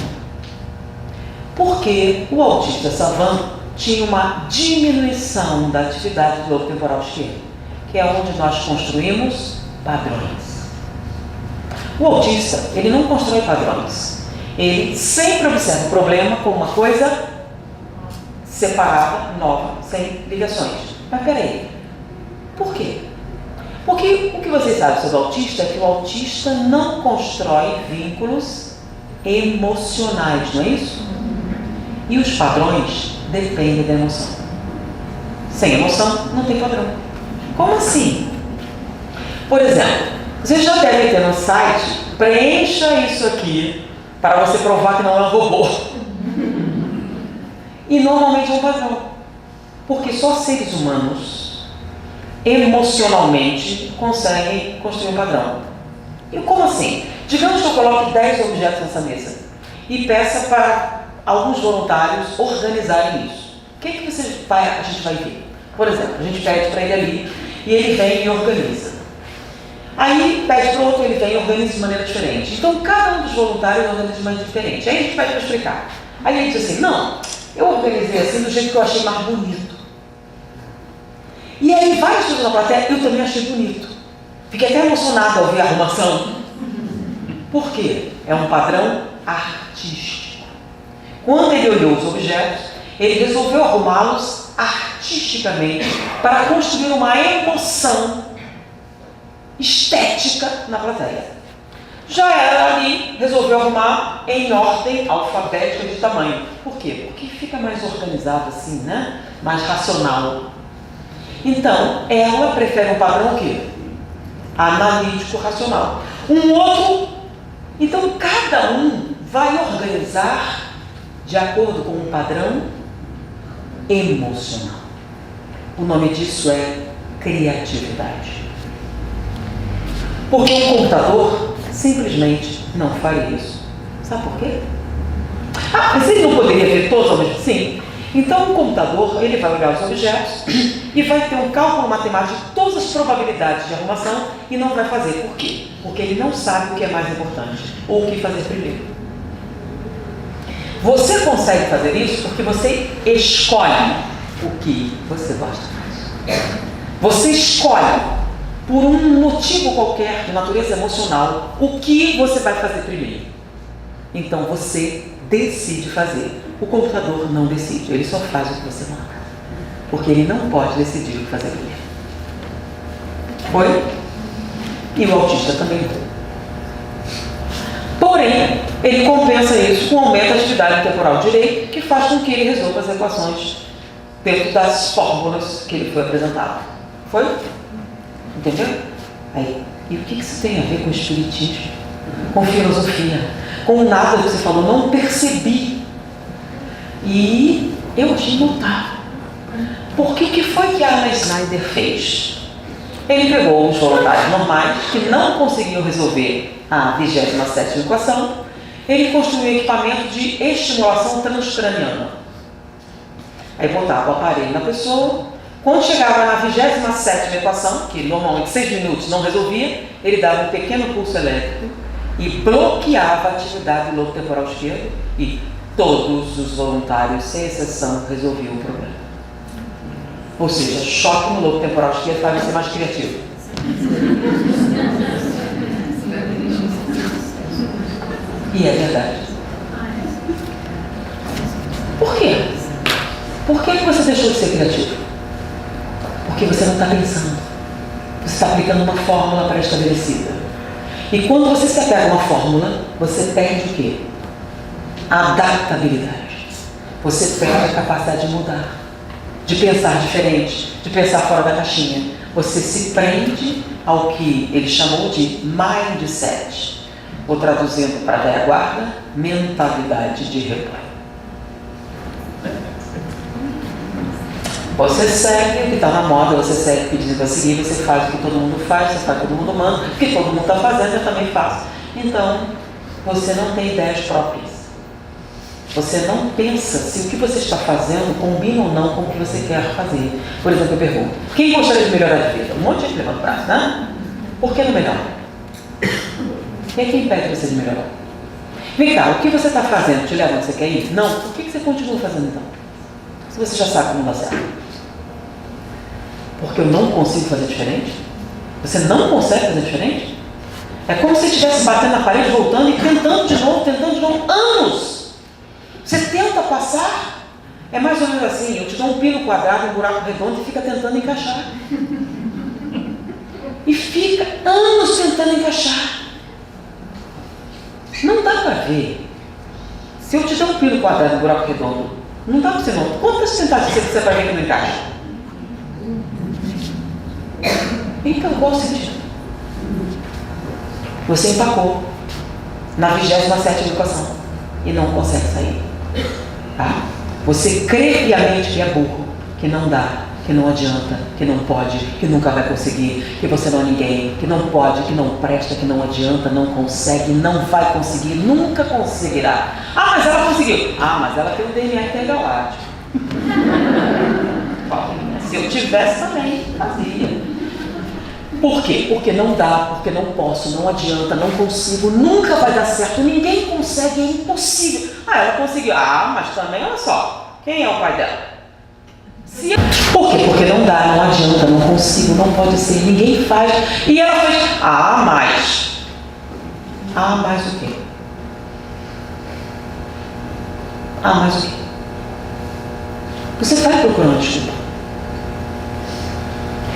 Porque o autista savant tinha uma diminuição da atividade do lobo temporal esquerdo, que é onde nós construímos padrões. O autista, ele não constrói padrões. Ele sempre observa o problema como uma coisa separada, nova, sem ligações. Mas peraí, por quê? Porque o que vocês sabem sobre o autista é que o autista não constrói vínculos emocionais, não é isso? E os padrões dependem da emoção. Sem emoção, não tem padrão. Como assim? Por exemplo, vocês já devem ter no site, preencha isso aqui para você provar que não é um robô. E normalmente é um padrão. Porque só seres humanos, emocionalmente, conseguem construir um padrão. E como assim? Digamos que eu coloque 10 objetos nessa mesa e peça para alguns voluntários organizarem isso. O que a gente vai ver? Por exemplo, a gente pede para ele ali e ele vem e organiza. Aí pede para o outro, ele vem e organiza de maneira diferente. Então cada um dos voluntários organiza de maneira diferente. Aí a gente pede para explicar. Aí ele diz assim, não, eu organizei assim do jeito que eu achei mais bonito. E aí várias pessoas na plateia, eu também achei bonito. Fiquei até emocionada ao ver a arrumação. Por quê? É um padrão artístico. Quando ele olhou os objetos, ele resolveu arrumá-los artisticamente para construir uma emoção estética na plateia. Já era ali, resolveu arrumar em ordem alfabética de tamanho. Por quê? Porque fica mais organizado assim, né? Mais racional. Então, ela prefere um padrão o quê? Analítico racional. Um outro, então cada um vai organizar de acordo com um padrão emocional. O nome disso é criatividade. Porque um computador simplesmente não faria isso. Sabe por quê? Mas ele não poderia ver todos ao mesmo tempo? Sim. Então o computador, ele vai olhar os objetos e vai ter um cálculo matemático de todas as probabilidades de arrumação e não vai fazer. Por quê? Porque ele não sabe o que é mais importante ou o que fazer primeiro. Você consegue fazer isso porque você escolhe o que você gosta mais. Você escolhe, por um motivo qualquer de natureza emocional, o que você vai fazer primeiro. Então você decide fazer. O computador não decide, ele só faz o que você manda. Porque ele não pode decidir o que fazer primeiro. Foi? E o autista também não. Porém, ele compensa isso com aumento da atividade temporal direito, que faz com que ele resolva as equações dentro das fórmulas que ele foi apresentado. Foi? Entendeu? Aí, e o que isso tem a ver com espiritismo? Com filosofia? Com nada do que você falou? Não percebi. E eu achei notável. Por que foi que a Anna Snyder fez? Ele pegou os voluntários normais que não conseguiam resolver a 27ª equação. Ele construiu um equipamento de estimulação transcraniana. Aí botava o aparelho na pessoa. Quando chegava na 27ª equação, que normalmente 6 minutos não resolvia, ele dava um pequeno pulso elétrico e bloqueava a atividade do lobo temporal esquerdo e todos os voluntários, sem exceção, resolviam o problema. Ou seja, choque no lobo temporal esquerdo para ser mais criativo. E é verdade. Por quê? Por que você deixou de ser criativo? Porque você não está pensando. Você está aplicando uma fórmula pré-estabelecida. E quando você se apega a uma fórmula, você perde o quê? A adaptabilidade. Você perde a capacidade de mudar, de pensar diferente, de pensar fora da caixinha. Você se prende ao que ele chamou de mindset, ou traduzindo para a velha guarda, mentalidade de rebanho. Você segue o que está na moda, você segue o que dizem para seguir, você faz o que todo mundo faz, você faz o que todo mundo manda, o que todo mundo está fazendo, eu também faço. Então, você não tem ideias próprias. Você não pensa se o que você está fazendo combina ou não com o que você quer fazer. Por exemplo, eu pergunto, quem gostaria de melhorar de vida? Um monte de gente levanta o braço, né? Por que não melhora? Quem é que impede você de melhorar? Vem cá, o que você está fazendo te leva onde você quer ir? Não. Por que você continua fazendo então? Se você já sabe que não dá certo. Porque eu não consigo fazer diferente? Você não consegue fazer diferente? É como se você estivesse batendo na parede, voltando e tentando de novo, anos! Você tenta passar, é mais ou menos assim, eu te dou um pino quadrado, um buraco redondo e fica tentando encaixar. E fica anos tentando encaixar. Não dá para ver. Se eu te der um pino quadrado, um buraco redondo, não dá para você não. Quantas tentativas você vai ver que não encaixa? Então, qual o sentido? Você empacou na 27ª equação e não consegue sair. Tá? Você crê piamente que é burro, que não dá, que não adianta, que não pode, que nunca vai conseguir, que você não é ninguém, que não pode, que não presta, que não adianta, não consegue, não vai conseguir, nunca conseguirá. Ah, mas ela conseguiu. Ah, mas ela tem o DNA intergaláctico. Se eu tivesse também, fazia. Por quê? Porque não dá, porque não posso, não adianta, não consigo, nunca vai dar certo, ninguém consegue, é impossível. Ah, ela conseguiu. Ah, mas também, olha só, quem é o pai dela? Por quê? Porque não dá, não adianta, não consigo, não pode ser, ninguém faz. E ela fez, mais. Mais o quê? Mais o quê? Você está procurando desculpa.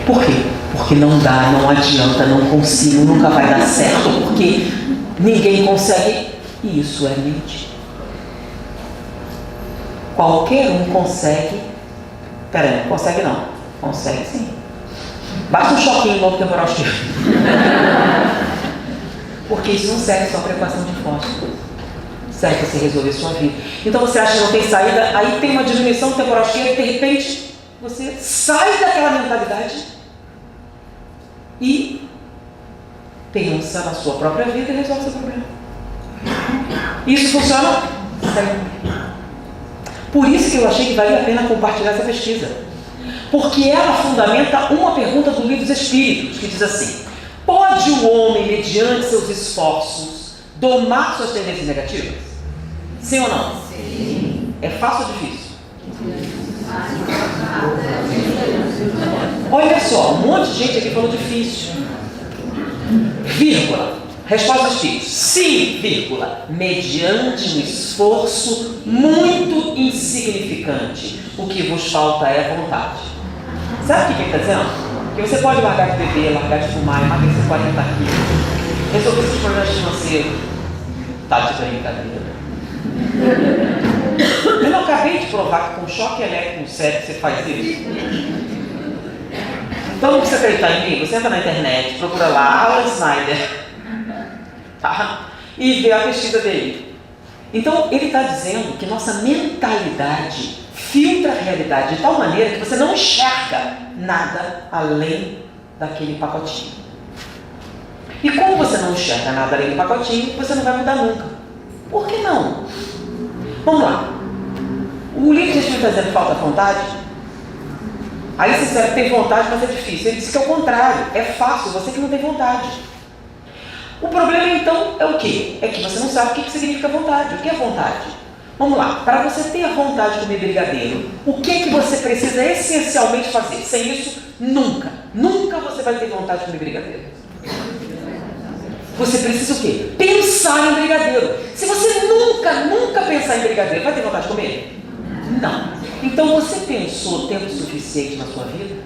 Por quê? Porque não dá, não adianta, não consigo, nunca vai dar certo, porque Ninguém consegue. E isso é mentira. Qualquer um consegue. Peraí, não consegue não. Consegue sim. Basta um choquinho novo temporal estivo. Porque isso não serve só para equação de fósforo. Serve para você resolver sua vida. Então você acha que não tem saída, aí tem uma diminuição do temporal estivo e de repente você sai daquela mentalidade e pensa na sua própria vida e resolve seu problema. Isso funciona sempre. Por isso que eu achei que valia a pena compartilhar essa pesquisa. Porque ela fundamenta uma pergunta do Livro dos Espíritos, que diz assim: pode o homem, mediante seus esforços, domar suas tendências negativas? Sim ou não? Sim. É fácil ou difícil? Olha só, um monte de gente aqui falou difícil. Vírgula. Resposta dos espíritos: sim, vírgula, mediante um esforço muito insignificante. O que vos falta é vontade. Sabe o que ele está dizendo? Que você pode largar de beber, largar de fumar, emagrecer 40 quilos, resolver seus problemas financeiros. Tá de brincadeira. Eu não acabei de provar que com choque elétrico no cérebro você faz isso? Então não precisa acreditar em mim. Você entra na internet, procura lá Alan Snyder, tá? E vê a pesquisa dele. Então ele está dizendo que nossa mentalidade filtra a realidade de tal maneira que você não enxerga nada além daquele pacotinho. E como você não enxerga nada além do pacotinho, você não vai mudar nunca. Por que não? Vamos lá. O livro de Espírito está dizendo que falta vontade. Aí você sabe que tem vontade, mas é difícil. Ele disse que é o contrário. É fácil, você que não tem vontade. O problema então é o quê? É que você não sabe o que significa vontade. O que é vontade? Vamos lá. Para você ter a vontade de comer brigadeiro, o que você precisa essencialmente fazer? Sem isso, nunca você vai ter vontade de comer brigadeiro. Você precisa o quê? Pensar em brigadeiro. Se você nunca pensar em brigadeiro, vai ter vontade de comer? Não. Então você pensou tempo suficiente na sua vida?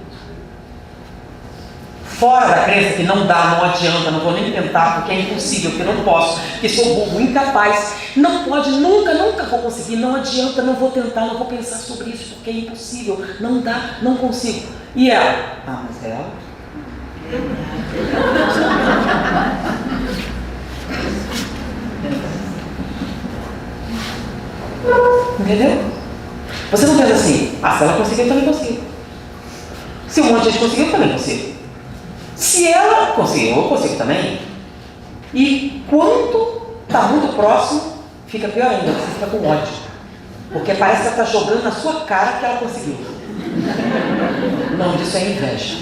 Fora da crença que não dá, não adianta, não vou nem tentar, porque é impossível, porque não posso, porque sou burro, incapaz, não pode, nunca vou conseguir, não adianta, não vou tentar, não vou pensar sobre isso, porque é impossível, não dá, não consigo. E ela? Ah, mas ela? Entendeu? Você não pensa assim: ah, se ela conseguiu, eu também consigo. Se um monte de gente conseguiu, eu também consigo. Se ela conseguiu, eu consigo também. E quando está muito próximo, fica pior ainda, você fica com ódio. Porque parece que ela está jogando na sua cara que ela conseguiu. O nome disso é inveja.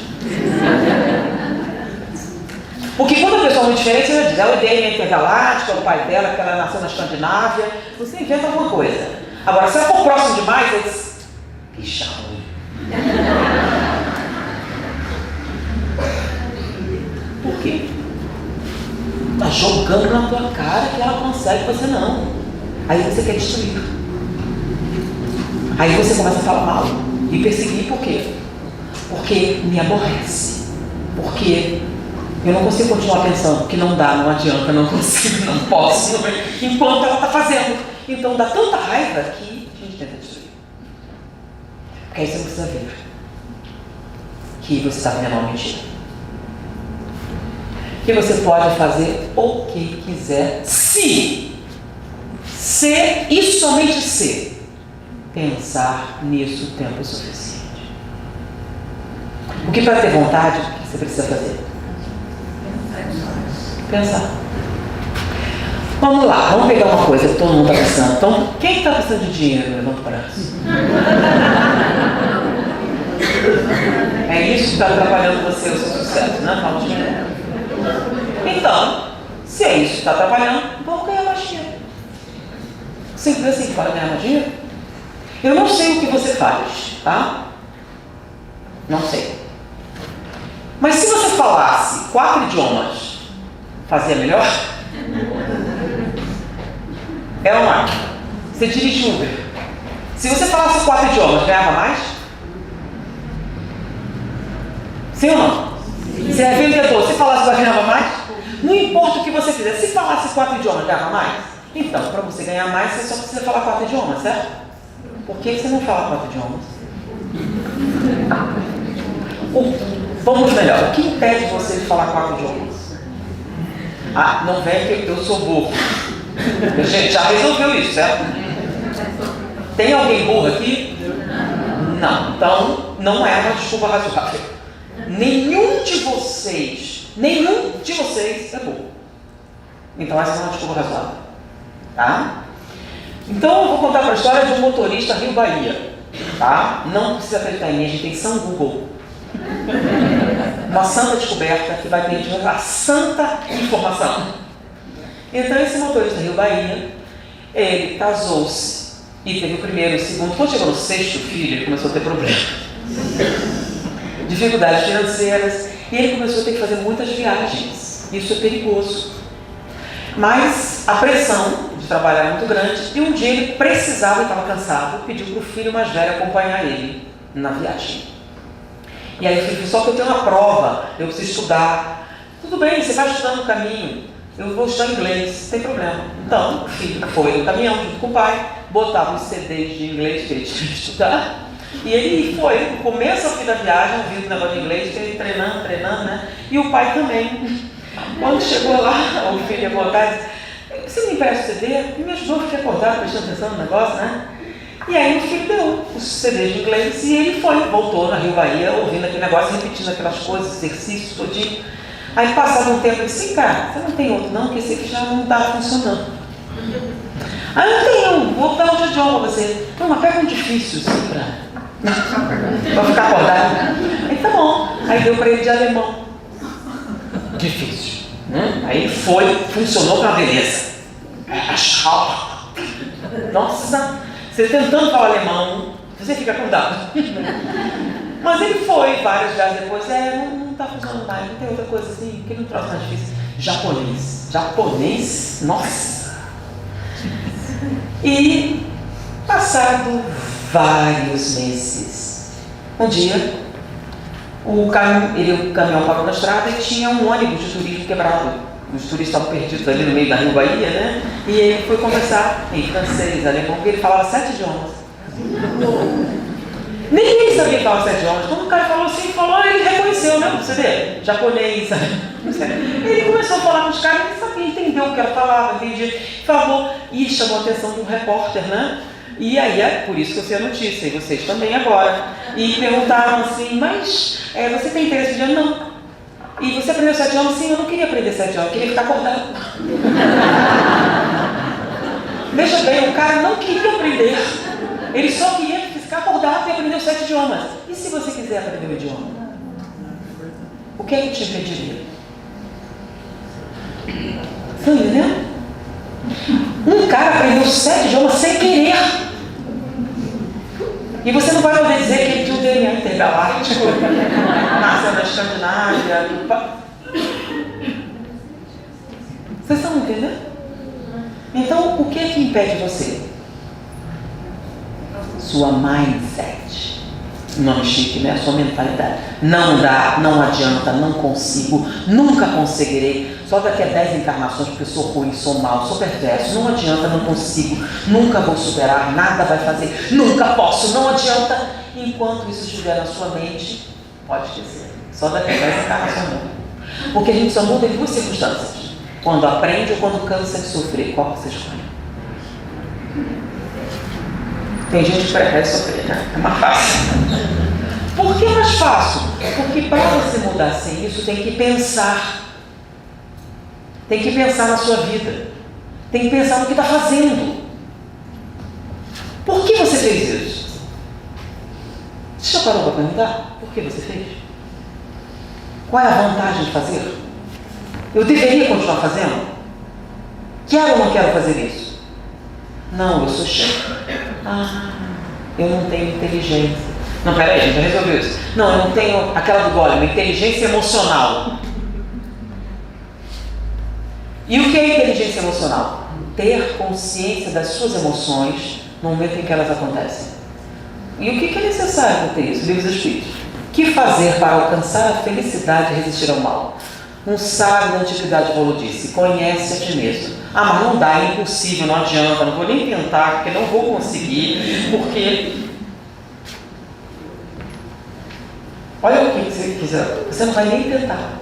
Porque quando a pessoa é muito diferente, ela diz: ela é DNA intergaláctica, o pai dela, que ela nasceu na Escandinávia. Você inventa alguma coisa. Agora, se ela for próximo demais, ela diz: bicha ruim. Por quê? Está jogando na tua cara que ela consegue, você não. Aí você quer destruir. Aí você começa a falar mal e perseguir. Por quê? Porque me aborrece. Porque eu não consigo continuar pensando que não dá, não adianta, não consigo, não posso, enquanto ela está fazendo. Então dá tanta raiva que a gente tenta destruir. Porque aí você não precisa ver que você está vendo uma mentira. Que você pode fazer o que quiser, se e somente se pensar nisso o tempo suficiente. Porque para ter vontade, o que você precisa fazer? Pensar. Vamos lá, vamos pegar uma coisa que todo mundo está precisando. Então, quem está precisando de dinheiro? Levanta o braço. É isso que está atrapalhando você, o seu sucesso, né? Fala de dinheiro. Então, se é isso que está atrapalhando, vamos ganhar mais dinheiro. Simples assim, para ganhar mais dinheiro. Eu não sei o que você faz, tá? Não sei. Mas se você falasse 4 idiomas, fazia melhor? É ou não é? Você dirige Uber. Se você falasse 4 idiomas, ganhava mais? Sim ou não? Sim. Você é vendedor, se falasse, ganhava mais? Não importa o que você fizer. Se falasse 4 idiomas, ganhava mais? Então, para você ganhar mais, você só precisa falar 4 idiomas, certo? Por que você não fala 4 idiomas? Vamos melhor. O que impede você de falar 4 idiomas? Ah, não vem que eu sou burro. A gente já resolveu isso, certo? Tem alguém burro aqui? Não. Então, não é uma desculpa razoável. Nenhum de vocês é burro. Então, essa é uma desculpa razoável. Tá? Então, eu vou contar para a história de um motorista Rio-Bahia. Tá? Não precisa acreditar em mim, a gente tem São Google. Uma santa descoberta que vai ter a santa informação. Então, esse motorista Rio-Bahia, ele casou-se e teve o primeiro, o segundo. Quando chegou no 6º filho, ele começou a ter problemas, dificuldades financeiras, e ele começou a ter que fazer muitas viagens. Isso é perigoso. Mas a pressão de trabalhar era muito grande, e um dia ele precisava, ele estava cansado, pediu para o filho mais velho acompanhar ele na viagem. E aí o filho falou: só que eu tenho uma prova, eu preciso estudar. Tudo bem, você vai estudando no caminho, eu vou estudar inglês, não tem problema. Então o filho foi no caminhão junto com o pai, botava os CDs de inglês que ele tinha que estudar, e ele foi, no começo ao fim da viagem, ouvindo o negócio de inglês, ele treinando, né? E o pai também. Quando chegou lá, o filho ia voltar e disse: você me empresta o CD? Ele me ajudou, fiquei acordado, prestando atenção no negócio, né? E aí o filho deu os CDs de inglês e ele voltou na Rio-Bahia, ouvindo aquele negócio, repetindo aquelas coisas, exercícios, todinho. Aí passado um tempo, ele disse: sim, cara, você não tem outro não, porque esse aqui já não está funcionando. Ah, eu tenho, vou dar outro idioma pra você. Não, mas pega um difícil, assim, pra ficar acordado. Aí tá bom. Aí deu para ele de alemão. Difícil. Aí foi, funcionou com uma beleza. Nossa, você tentando falar alemão, você fica acordado. Mas ele foi várias vezes depois, não está funcionando mais, não tem outra coisa assim, que não trouxe mais difícil. Japonês, nossa! E passado vários meses, um dia, o caminhão parou na estrada e tinha um ônibus de turismo quebrado. Os turistas estavam perdidos ali no meio da Rio-Bahia, né? E ele foi conversar em francês, alemão, porque ele falava 7 idiomas. Ninguém sabia que falava 7 idiomas. Quando o cara falou assim, ele reconheceu, né? Você vê? Japonês. Ele começou a falar com os caras, ele sabia, entendeu o que ela falava, entendia, falou, e chamou a atenção de um repórter, né? E aí é por isso que eu sei a notícia, e vocês também agora. E perguntaram assim: mas você tem interesse em idioma? Não. E você aprendeu 7 idiomas? Sim, eu não queria aprender 7 idiomas, eu queria ficar acordado. Veja bem, o cara não queria aprender, ele só queria ficar acordado e aprender os 7 idiomas. E se você quiser aprender o idioma? O que é que te impediria? Você entendeu? Um cara aprendeu 7 idiomas sem querer. E você não vai poder dizer que ele tinha um DNA intergaláctico, nasceu na Escandinávia. Vocês estão entendendo? Então, o que é que impede você? Sua mindset. Nome chique, né? Sua mentalidade. Não dá, não adianta, não consigo, nunca conseguirei. Só daqui a 10 encarnações, porque eu sou ruim, sou mau, sou perverso. Não adianta, não consigo, nunca vou superar, nada vai fazer, nunca posso, não adianta. Enquanto isso estiver na sua mente, pode esquecer. Só daqui a 10 encarnações não. Porque a gente só muda em 2 circunstâncias: quando aprende ou quando cansa de sofrer. Qual você escolhe? Tem gente que prefere sofrer, né? É mais fácil. Por que é mais fácil? Porque para você mudar sem isso, tem que pensar. Tem que pensar na sua vida. Tem que pensar no que está fazendo. Por que você fez isso? Você já parou para perguntar? Por que você fez? Qual é a vantagem de fazer? Eu deveria continuar fazendo? Quero ou não quero fazer isso? Não, eu sou chefe. Eu não tenho inteligência. Não, peraí, a gente já resolveu isso. Não, eu não tenho aquela do Gollum, inteligência emocional. E o que é inteligência emocional? Ter consciência das suas emoções no momento em que elas acontecem. E o que é necessário para ter isso? Livros Espíritos. O que fazer para alcançar a felicidade e resistir ao mal? Um sábio da antiguidade falou disse: conhece a ti mesmo. Ah, mas não dá, é impossível, não adianta, não vou nem tentar, porque não vou conseguir, porque... Olha o que você quiser, você não vai nem tentar.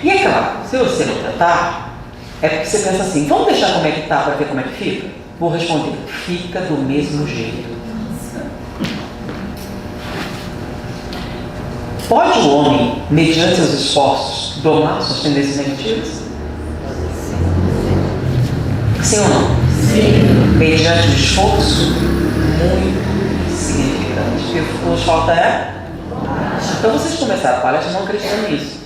E é claro, se você não tentar, é porque você pensa assim, vamos deixar como é que está para ver como é que fica? Vou responder, fica do mesmo jeito. Pode o homem, mediante seus esforços, domar suas tendências negativas? Sim ou não? Sim. Mediante um esforço muito significante. O que nos falta é? Então vocês começaram a palestra não acreditando nisso.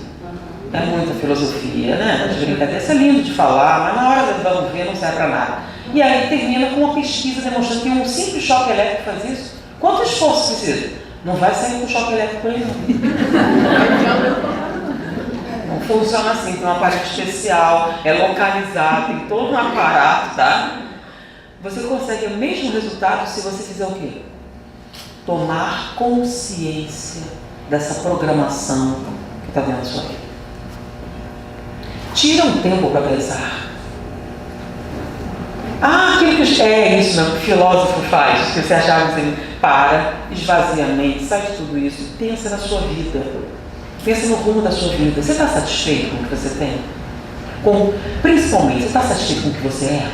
É muita filosofia, né? As brincadeiras, isso é lindo de falar, mas na hora da vamos ver não serve para nada. E aí termina com uma pesquisa demonstrando que um simples choque elétrico faz isso. Quanto esforço precisa? Não vai sair com choque elétrico aí, não. Não funciona assim, tem um aparelho especial, é localizado, tem todo um aparato, tá? Você consegue o mesmo resultado se você fizer o quê? Tomar consciência dessa programação que está dentro da sua vida. Tira um tempo para pensar. Aquilo que é isso mesmo, que o filósofo faz, que você achava assim, para, esvazia a mente, sai de tudo isso, pensa na sua vida. Pensa no rumo da sua vida. Você está satisfeito com o que você tem? Principalmente, você está satisfeito com o que você é?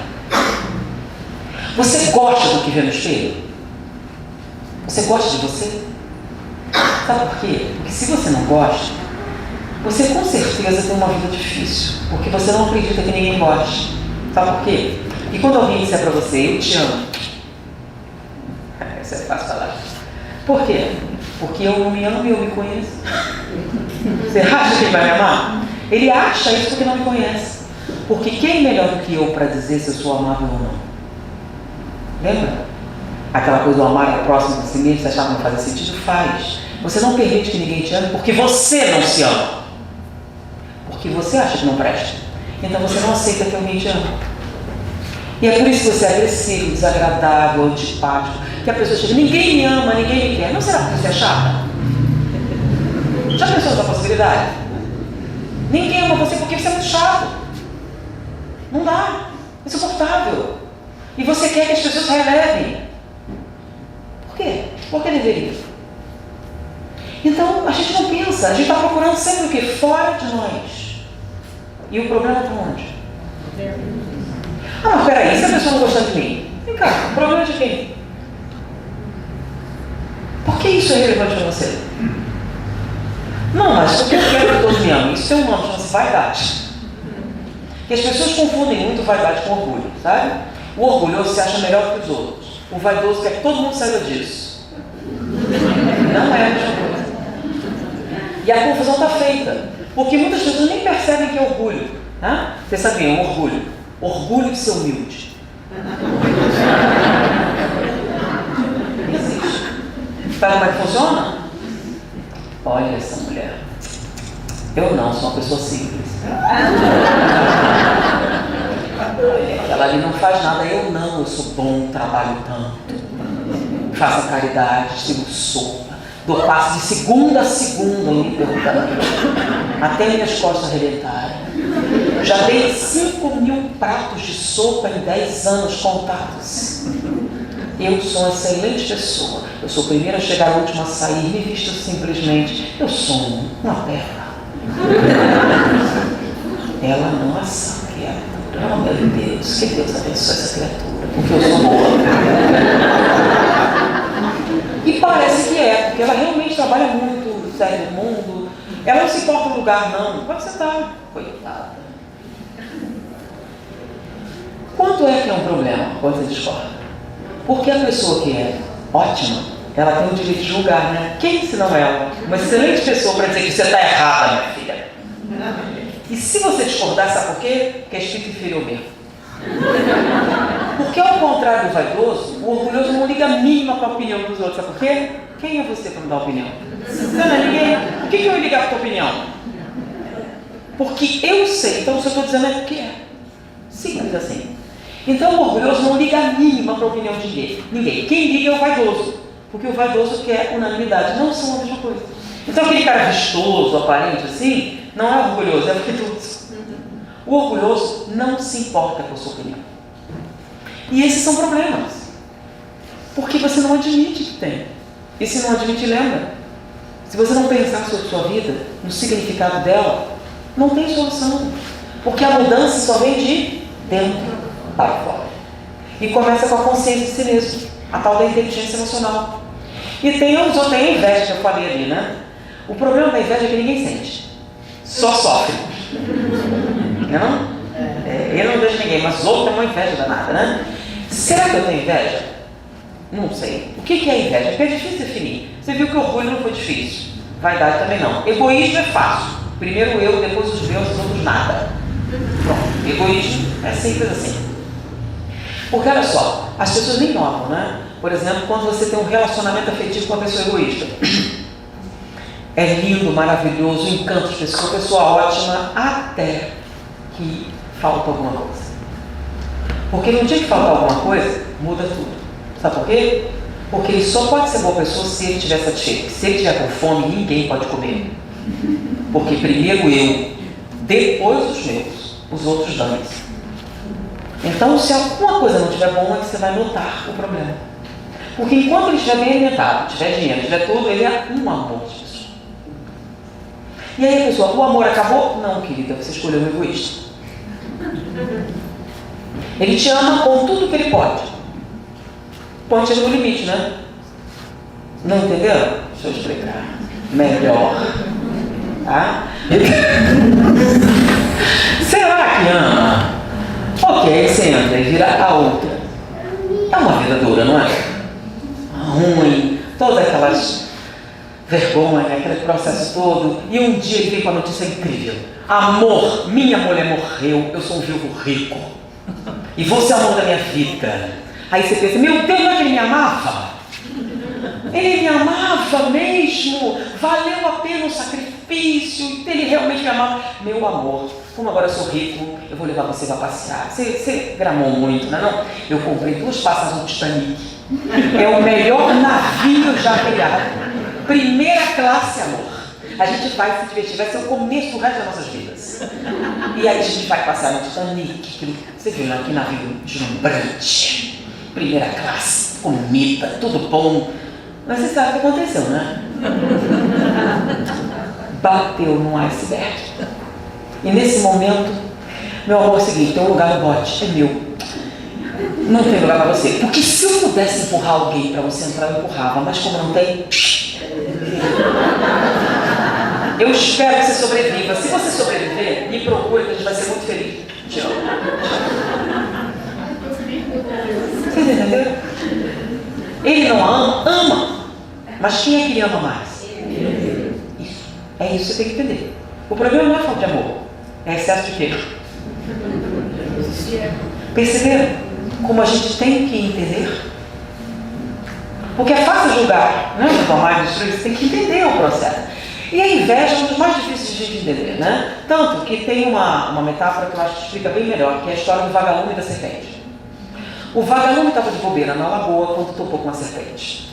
Você gosta do que vê no espelho? Você gosta de você? Sabe por quê? Porque se você não gosta, você com certeza tem uma vida difícil. Porque você não acredita que ninguém goste. Sabe por quê? E quando alguém disser para você, eu te amo. Isso é fácil falar. Por quê? Porque eu não me amo e eu me conheço. Você acha que ele vai me amar? Ele acha isso porque não me conhece. Porque quem é melhor do que eu para dizer se eu sou amável ou não? Lembra? Aquela coisa do amar ao próximo de si mesmo, você achava que não fazia sentido? Faz. Você não permite que ninguém te ame porque você não se ama. Porque você acha que não presta. Então você não aceita que alguém te ama. E é por isso que você é agressivo, desagradável, antipático. Que a pessoa chega, ninguém me ama, ninguém me quer. Não será que você é chata? Já pensou nessa possibilidade? Ninguém ama você porque você é muito chato. Não dá. É insuportável. E você quer que as pessoas relevem. Por quê? Por que deveria? Então, a gente não pensa. A gente está procurando sempre o quê? Fora de nós. E o problema está onde? Ah, mas peraí, se a pessoa não gostar de mim? Vem cá, o problema é de quem? Por que isso é relevante para você? Não, mas porque eu quero que todos me amem. Isso tem um nome, chama-se vaidade. E as pessoas confundem muito vaidade com orgulho, sabe? O orgulhoso se acha melhor que os outros. O vaidoso quer que todo mundo saiba disso. Não é a mesma coisa. E a confusão está feita. Porque muitas pessoas nem percebem que é orgulho. Né? Vocês sabiam, orgulho. Orgulho de ser humilde. Não existe. Sabe como é que funciona? Olha essa mulher. Eu não, sou uma pessoa simples. Ela ali não faz nada, eu não, eu sou bom, trabalho tanto. Faço caridade, distribuo sopa, dou passo de segunda a segunda, até minhas costas arrebentarem. Já dei 5.000 pratos de sopa em 10 anos contados. Eu sou uma excelente pessoa. Eu sou o primeiro a chegar, o último a sair, me visto simplesmente. Eu sou uma terra. Ela não é sã, criatura. Oh, meu Deus, que Deus abençoe essa criatura, porque eu sou boa. E parece que é, porque ela realmente trabalha muito, sai do mundo. Ela não se importa no lugar, não. Como você está? Coitada. Quanto é que é um problema quando você discorda? Porque a pessoa que é ótima, ela tem o direito de julgar, né? Quem se não ela? Uma excelente pessoa para dizer que você está errada, minha filha. E se você discordar, sabe por quê? Porque é espírito inferior mesmo. Porque ao contrário do vaidoso, o orgulhoso não liga a mínima para a opinião dos outros. Sabe por quê? Quem é você para me dar opinião? Você não é ninguém. Por que eu ia ligar para a tua opinião? Porque eu sei. Então se eu estou dizendo é porque é. Simples assim. Então o orgulhoso não liga a mínima para a opinião de ninguém. Quem liga é o vaidoso. Porque o vaidoso quer unanimidade. Não são a mesma coisa. Então aquele cara vistoso, aparente assim, Não é orgulhoso, é virtude. O orgulhoso não se importa com a sua opinião. E esses são problemas. Porque você não admite que tem. E se não admite, lembra. Se você não pensar sobre a sua vida, no significado dela, não tem solução. Porque a mudança só vem de dentro para fora. E começa com a consciência de si mesmo. A tal da inteligência emocional. E tem a inveja que eu falei ali, né? O problema da inveja é que ninguém sente. Só sofre. Não? Eu não vejo ninguém, mas o outro tem uma inveja danada, né? Será que eu tenho inveja? Não sei. O que é inveja? Porque é difícil definir. Você viu que orgulho não foi difícil. Vaidade também não. Egoísmo é fácil. Primeiro eu, depois os meus, os outros nada. Pronto. Egoísmo é simples assim. Porque olha só, as pessoas nem notam, né? Por exemplo, quando você tem um relacionamento afetivo com uma pessoa egoísta. É lindo, maravilhoso, o encanto de pessoa, pessoa ótima, até que falta alguma coisa. Porque no dia que faltar alguma coisa, muda tudo. Sabe por quê? Porque ele só pode ser boa pessoa se ele estiver satisfeito. Se ele estiver com fome, ninguém pode comer. Porque primeiro eu, depois os meus, os outros dão-se. Então, se alguma coisa não estiver bom, é que você vai notar o problema. Porque enquanto ele estiver bem alimentado, tiver dinheiro, tiver tudo, ele é um amor de pessoa. E aí a pessoa, o amor acabou? Não, querida, você escolheu um egoísta. Ele te ama com tudo que ele pode. Pode chegar no limite, né? Não entendeu? Deixa eu explicar melhor. Tá? Será que ama? Ok, você entra e vira a outra. É uma vida dura, não é? Ruim, todas aquelas vergonha, aquele processo todo. E um dia ele veio com a notícia incrível: amor, minha mulher morreu, eu sou um viúvo rico. E você é o amor da minha vida. Aí você pensa, meu Deus, não é que ele me amava? Ele me amava mesmo, valeu a pena o sacrifício, ele realmente me amava. Meu amor, como agora eu sou rico, eu vou levar você para passear. Você gramou muito, não é não? Eu comprei 2 passas no Titanic. É o melhor navio já criado. Primeira classe, amor. A gente vai se divertir, vai ser o começo do resto das nossas vidas. E aí a gente vai passear no Titanic. Você viu, né? Que navio deslumbrante. Primeira classe, comida, tudo bom. Mas você sabe o que aconteceu, né? Bateu num iceberg. E nesse momento, meu amor, é o seguinte, tem um lugar no bote, é meu. Não tem lugar para você. Porque se eu pudesse empurrar alguém para você entrar, eu empurrava. Mas como não tem, eu espero que você sobreviva. Se você sobreviver, me procure, que a gente vai ser muito feliz. Te amo. Vocês entenderam? Ele não ama, ama. Mas quem é que ele ama mais? Isso. É isso que você tem que entender. O problema não é falta de amor. É excesso de quê? Perceberam como a gente tem que entender? Porque é fácil julgar, não é? Tomar e destruir, você tem que entender o processo. E a inveja é um dos mais difíceis de entender, né? Tanto que tem uma metáfora que eu acho que explica bem melhor, que é a história do vagalume e da serpente. O vagalume estava de bobeira na lagoa quando topou com a serpente.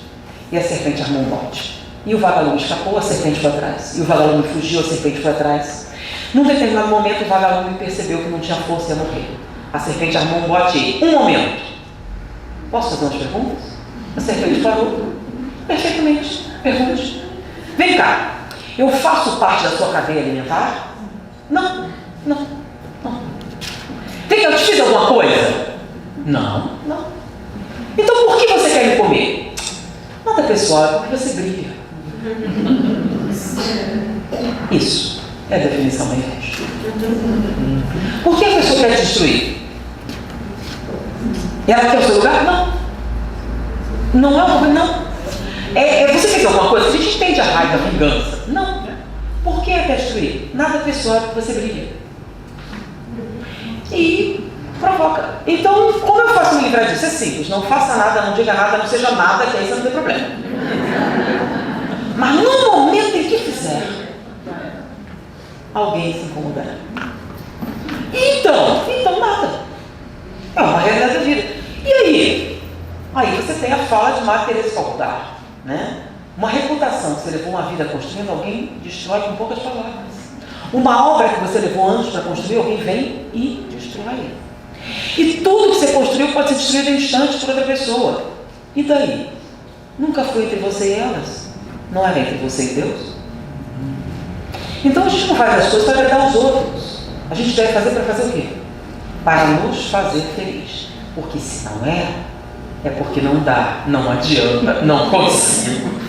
E a serpente armou um bote. E o vagalume escapou, a serpente foi atrás. E o vagalume fugiu, a serpente foi atrás. Num determinado momento, o vagalume percebeu que não tinha força e ia morrer. A serpente armou um bote e um momento. Posso fazer umas perguntas? A serpente parou. Perfeitamente. Pergunte. Vem cá. Eu faço parte da sua cadeia alimentar? Não. Tem que eu te fiz alguma coisa? Não. Então por que você quer me comer? Nada pessoal, é porque você brilha. Isso é a definição da inveja. Por que a pessoa quer te destruir? Ela quer o seu lugar? Não é uma coisa, não. Você fez alguma coisa? A gente entende a raiva, a vingança. Não. Por que ela quer destruir? Nada pessoal, é porque você brilha. E provoca. Então, como eu faço me livrar disso? É simples. Não faça nada, não diga nada, não seja nada, que aí você não tem problema. Mas no momento em que fizer, alguém se incomodará. Então nada. É uma realidade da vida. E aí? Aí você tem a fala de Madre Teresa de Calcutá, né? Uma reputação que você levou uma vida construindo, alguém destrói com poucas palavras. Uma obra que você levou anos para construir, alguém vem e destrói. E tudo que você construiu pode ser destruído em instantes por outra pessoa. E daí? Nunca foi entre você e elas? Não era entre você e Deus? Então a gente não faz as coisas para agradar os outros. A gente deve fazer para fazer o quê? Para nos fazer feliz. Porque se não é porque não dá, não adianta, não consigo,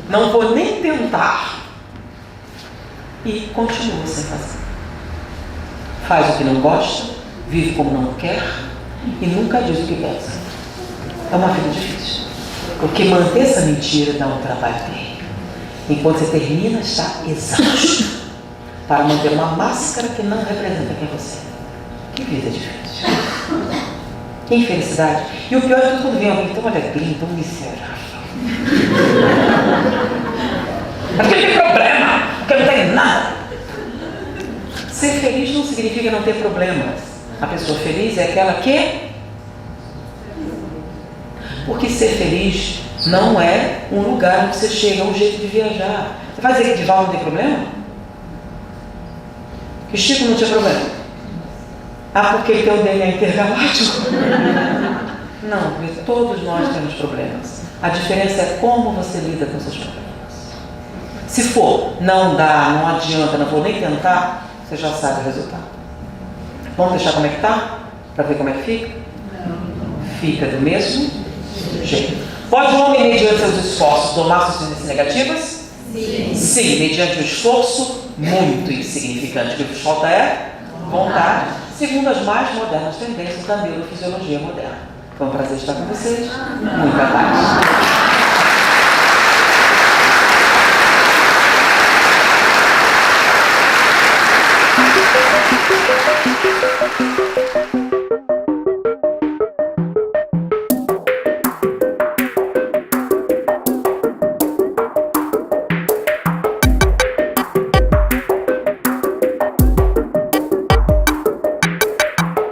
não vou nem tentar. E continua sem fazer. Faz o que não gosta, vive como não quer e nunca diz o que pensa. É uma vida difícil. Porque manter essa mentira dá um trabalho terrível. Enquanto você termina, está exausto para manter uma máscara que não representa quem você é. Que vida difícil. Que infelicidade. E o pior é tudo quando vem alguém tão alegre, tão miserável. Porque tem problema, porque não tem nada. Ser feliz não significa não ter problemas. A pessoa feliz é aquela que... Porque ser feliz não é um lugar onde você chega, é um jeito de viajar. Você vai dizer que Dival não tem problema? Que Chico não tinha problema? Porque ele tem um DNA intergaláctico? Não, porque todos nós temos problemas. A diferença é como você lida com seus problemas. Se for, não dá, não adianta, não vou nem tentar, você já sabe o resultado. Vamos deixar como é que está? Para ver como é que fica? Fica do mesmo jeito. Pode o homem, mediante seus esforços, domar suas tendências negativas? Sim. Sim, mediante o esforço muito insignificante. O que falta é vontade, segundo as mais modernas tendências da neurofisiologia moderna. Foi um prazer estar com vocês. Muita paz.